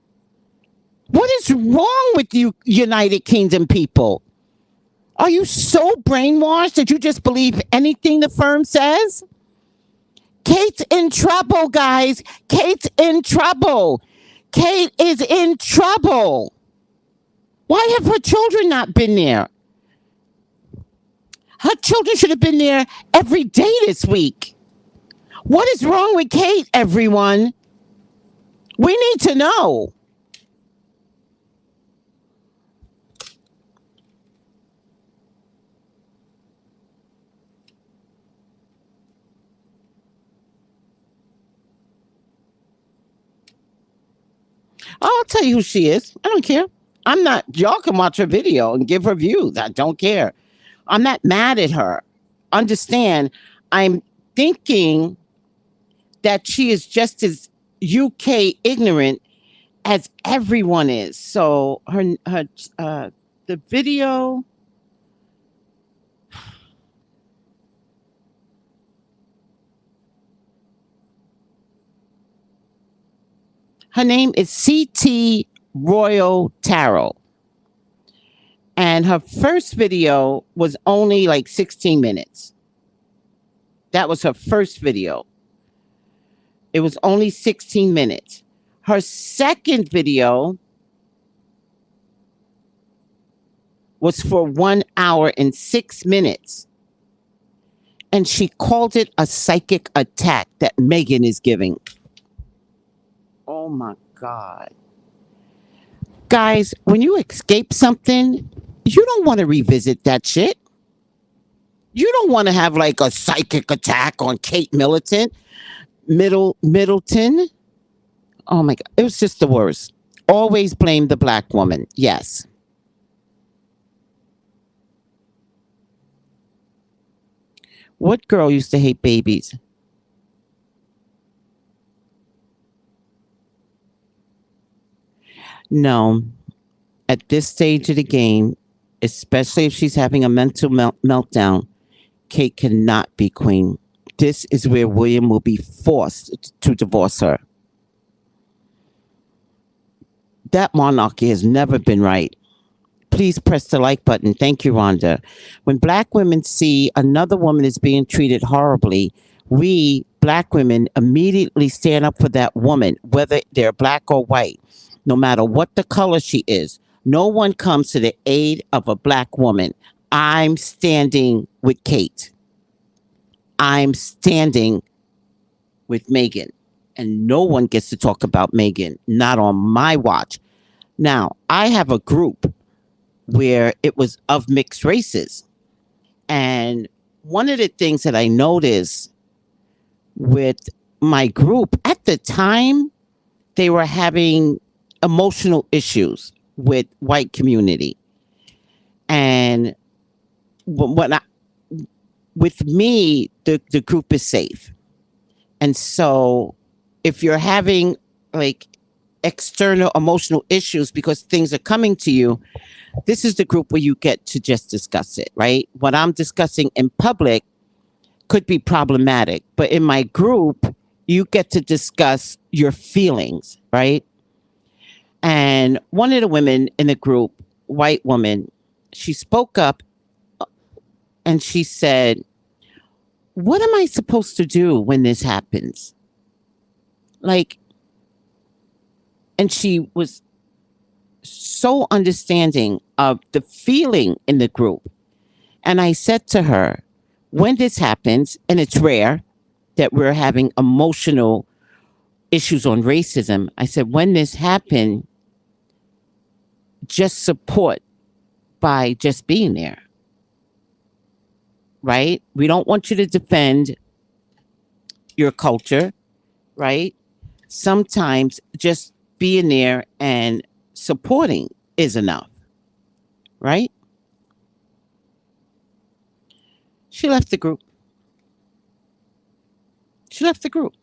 What is wrong with you, United Kingdom people? Are you so brainwashed that you just believe anything the firm says? Kate's in trouble, guys. Kate's in trouble. Kate is in trouble. Why have her children not been there? Her children should have been there every day this week. What is wrong with Kate, everyone? We need to know. I'll tell you who she is. I don't care. I'm not, y'all can watch her video and give her views. I don't care. I'm not mad at her. Understand, I'm thinking that she is just as UK ignorant as everyone is. So the video. Her name is CT Royal Tarot. And her first video was only like 16 minutes. That was her first video. It was only 16 minutes. Her second video was for 1 hour and 6 minutes. And she called it a psychic attack that Meghan is giving. Oh my God. Guys, when you escape something, you don't want to revisit that shit. You don't want to have like a psychic attack on Kate Middleton. Oh my God. It was just the worst. Always blame the black woman. Yes. What girl used to hate babies? No. At this stage of the game, especially if she's having a mental meltdown, Kate cannot be queen. This is where William will be forced to divorce her. That monarchy has never been right. Please press the like button. Thank you, Rhonda. When black women see another woman is being treated horribly, we black women immediately stand up for that woman, whether they're black or white, no matter what the color she is. No one comes to the aid of a black woman. I'm standing with Kate. I'm standing with Meghan. And no one gets to talk about Meghan, not on my watch. Now, I have a group where it was of mixed races. And one of the things that I noticed with my group at the time, they were having emotional issues with white community. And with me, the group is safe. And so if you're having like external emotional issues because things are coming to you, this is the group where you get to just discuss it, right? What I'm discussing in public could be problematic, but in my group, you get to discuss your feelings, right? And one of the women in the group, white woman, she spoke up and she said, "What am I supposed to do when this happens?" Like, and she was so understanding of the feeling in the group. And I said to her, when this happens, and it's rare that we're having emotional issues on racism, I said, when this happens, just support by just being there. Right? We don't want you to defend your culture, right? Sometimes just being there and supporting is enough, right? She left the group. She left the group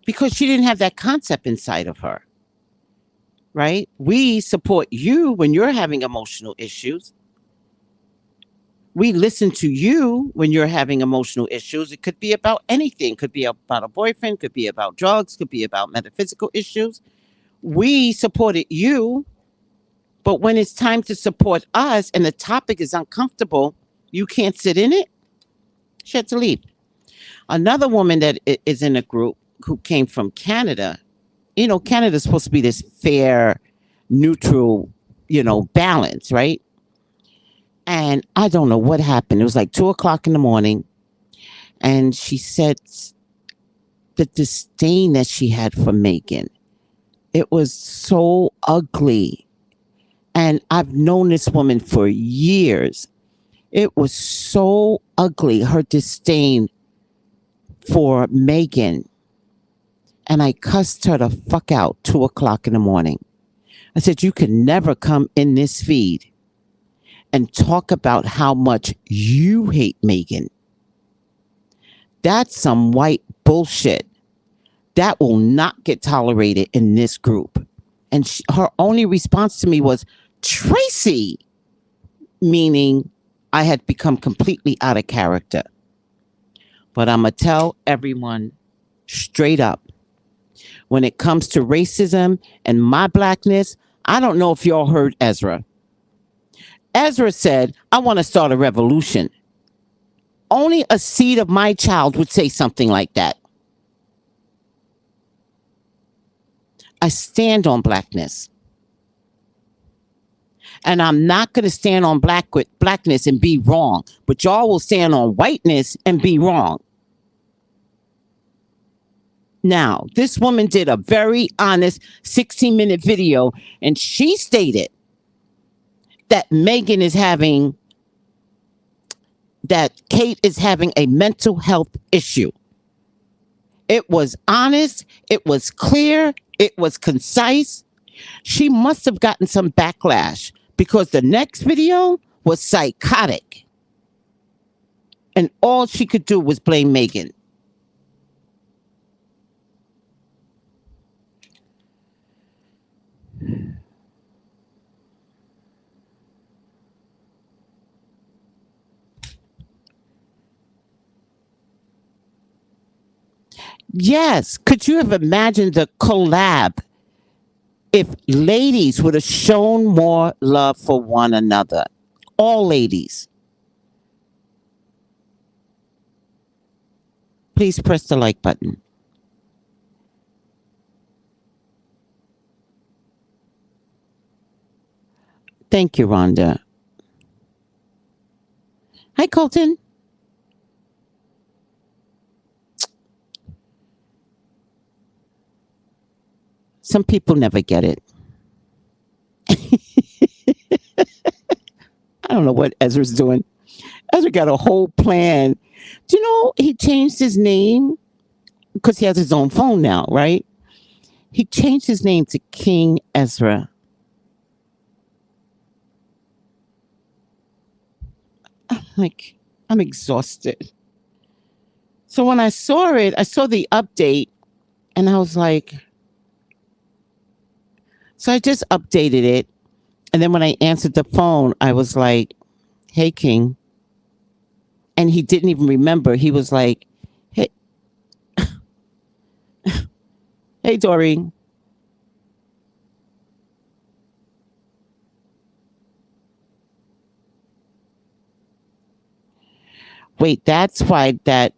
because she didn't have that concept inside of her, right? We support you when you're having emotional issues. We listen to you when you're having emotional issues. It could be about anything. Could be about a boyfriend, could be about drugs, could be about metaphysical issues. We supported you, but when it's time to support us and the topic is uncomfortable, you can't sit in it. She had to leave. Another woman that is in a group who came from Canada, Canada's supposed to be this fair, neutral, balance, right? And I don't know what happened. It was like 2:00 in the morning. And she said the disdain that she had for Meghan. It was so ugly. And I've known this woman for years. It was so ugly, her disdain for Meghan. And I cussed her the fuck out 2:00 in the morning. I said, you can never come in this feed and talk about how much you hate Meghan. That's some white bullshit. That will not get tolerated in this group. And her only response to me was, Tracy, meaning I had become completely out of character. But I'm going to tell everyone straight up, when it comes to racism and my blackness, I don't know if y'all heard Ezra. Ezra said, I want to start a revolution. Only a seed of my child would say something like that. I stand on blackness. And I'm not going to stand on blackness and be wrong. But y'all will stand on whiteness and be wrong. Now, this woman did a very honest 16-minute video, and she stated that Meghan is having, that Kate is having a mental health issue. It was honest. It was clear. It was concise. She must have gotten some backlash because the next video was psychotic. And all she could do was blame Meghan. Yes. Could you have imagined the collab if ladies would have shown more love for one another? All ladies. Please press the like button. Thank you, Rhonda. Hi, Colton. Some people never get it. I don't know what Ezra's doing. Ezra got a whole plan. Do you know he changed his name? Because he has his own phone now, right? He changed his name to King Ezra. I'm exhausted. So when I saw it, I saw the update and I was like, so I just updated it. And then when I answered the phone, I was like, hey, King. And he didn't even remember. He was like, hey, hey, Dory. Wait, that's why that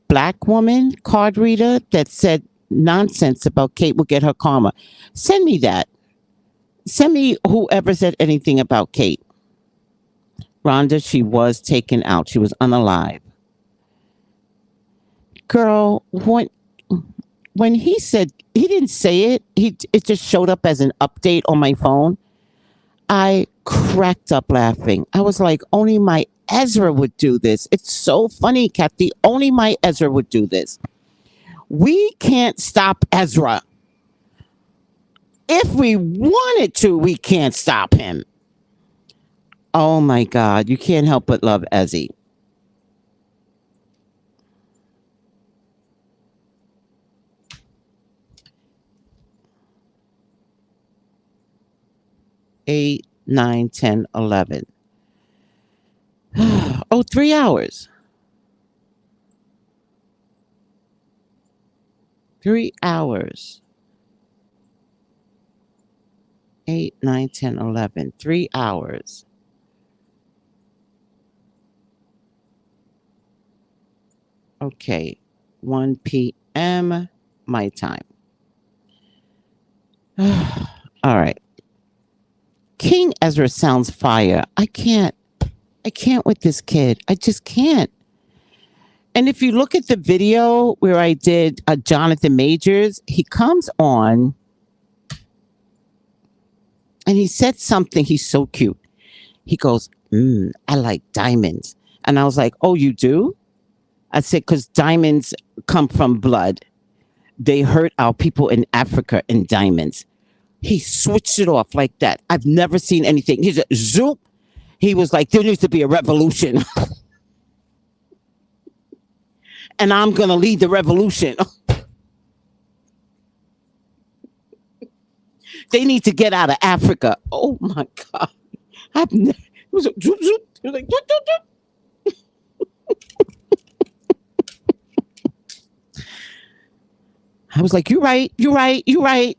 black woman card reader that said nonsense about Kate will get her karma. Send me that. Send me whoever said anything about Kate. Rhonda, she was taken out. She was unalive. Girl, when he said, he didn't say it. It just showed up as an update on my phone. I cracked up laughing. I was like, only my Ezra would do this. It's so funny, Kathy. Only my Ezra would do this. We can't stop Ezra. If we wanted to, we can't stop him. Oh my God. You can't help but love Ezzy. Eight, 9, 10, 11. Oh, 3 hours. 3 hours. 8, 9, 10, 11. 3 hours. Okay. 1 p.m. my time. All right. King Ezra sounds fire. I can't with this kid. I just can't. And if you look at the video where I did Jonathan Majors, he comes on and he said something. He's so cute. He goes, I like diamonds. And I was like, oh, you do? I said, because diamonds come from blood. They hurt our people in Africa in diamonds. He switched it off like that. I've never seen anything. He just zoop. He was like, there needs to be a revolution. and I'm going to lead the revolution. They need to get out of Africa. Oh my God. It was a zoop, zoop. It was like, zoop, zoop, zoop. I was like, you're right, you're right, you're right.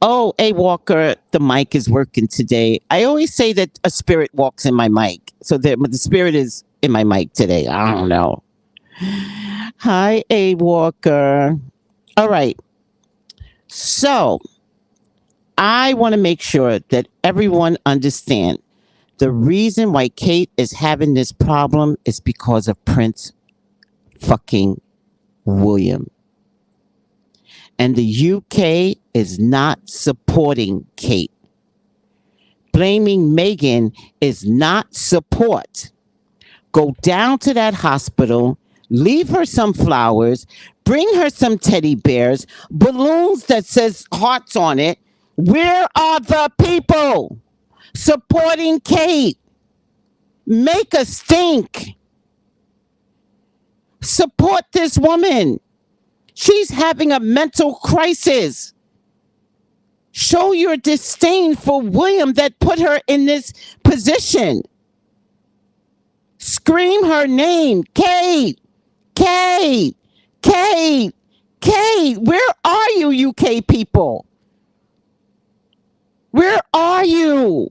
Oh, hey, Walker, the mic is working today. I always say that a spirit walks in my mic. So the spirit is in my mic today. I don't know. Hi, A Walker. All right. So I want to make sure that everyone understand the reason why Kate is having this problem is because of Prince fucking William. And the UK is not supporting Kate. Blaming Meghan is not support. Go down to that hospital, leave her some flowers, bring her some teddy bears, balloons that says hearts on it. Where are the people supporting Kate? Make a stink. Support this woman. She's having a mental crisis. Show your disdain for William that put her in this position. Scream her name. Kate. Kate. Kate. Kate. Where are you, UK people? Where are you?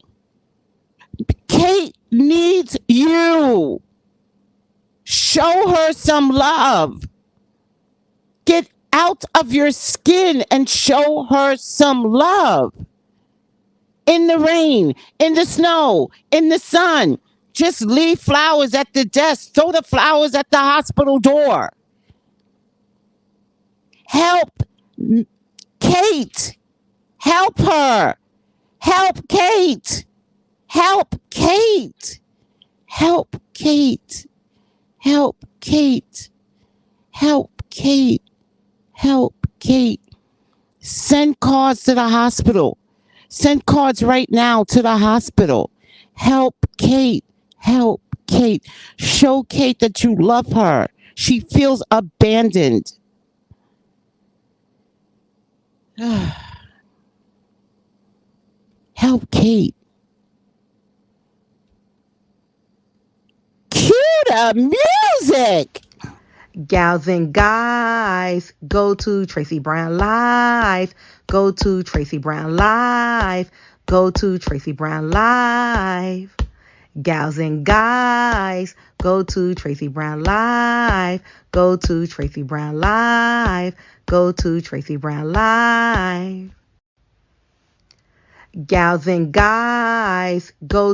Kate needs you. Show her some love. Get out of your skin and show her some love. In the rain, in the snow, in the sun. Just leave flowers at the desk. Throw the flowers at the hospital door. Help Kate. Help her. Help Kate. Help Kate. Help Kate. Help Kate. Help Kate. Help Kate. Send cards to the hospital. Send cards right now to the hospital. Help Kate. Help Kate. Show Kate that you love her. She feels abandoned. Help Kate. Cue the music. Gals and guys, go to Tracy Brown Live. Go to Tracy Brown Live. Go to Tracy Brown Live. Gals and guys, go to Tracy Brown Live. Go to Tracy Brown Live. Go to Tracy Brown Live. Gals and guys, go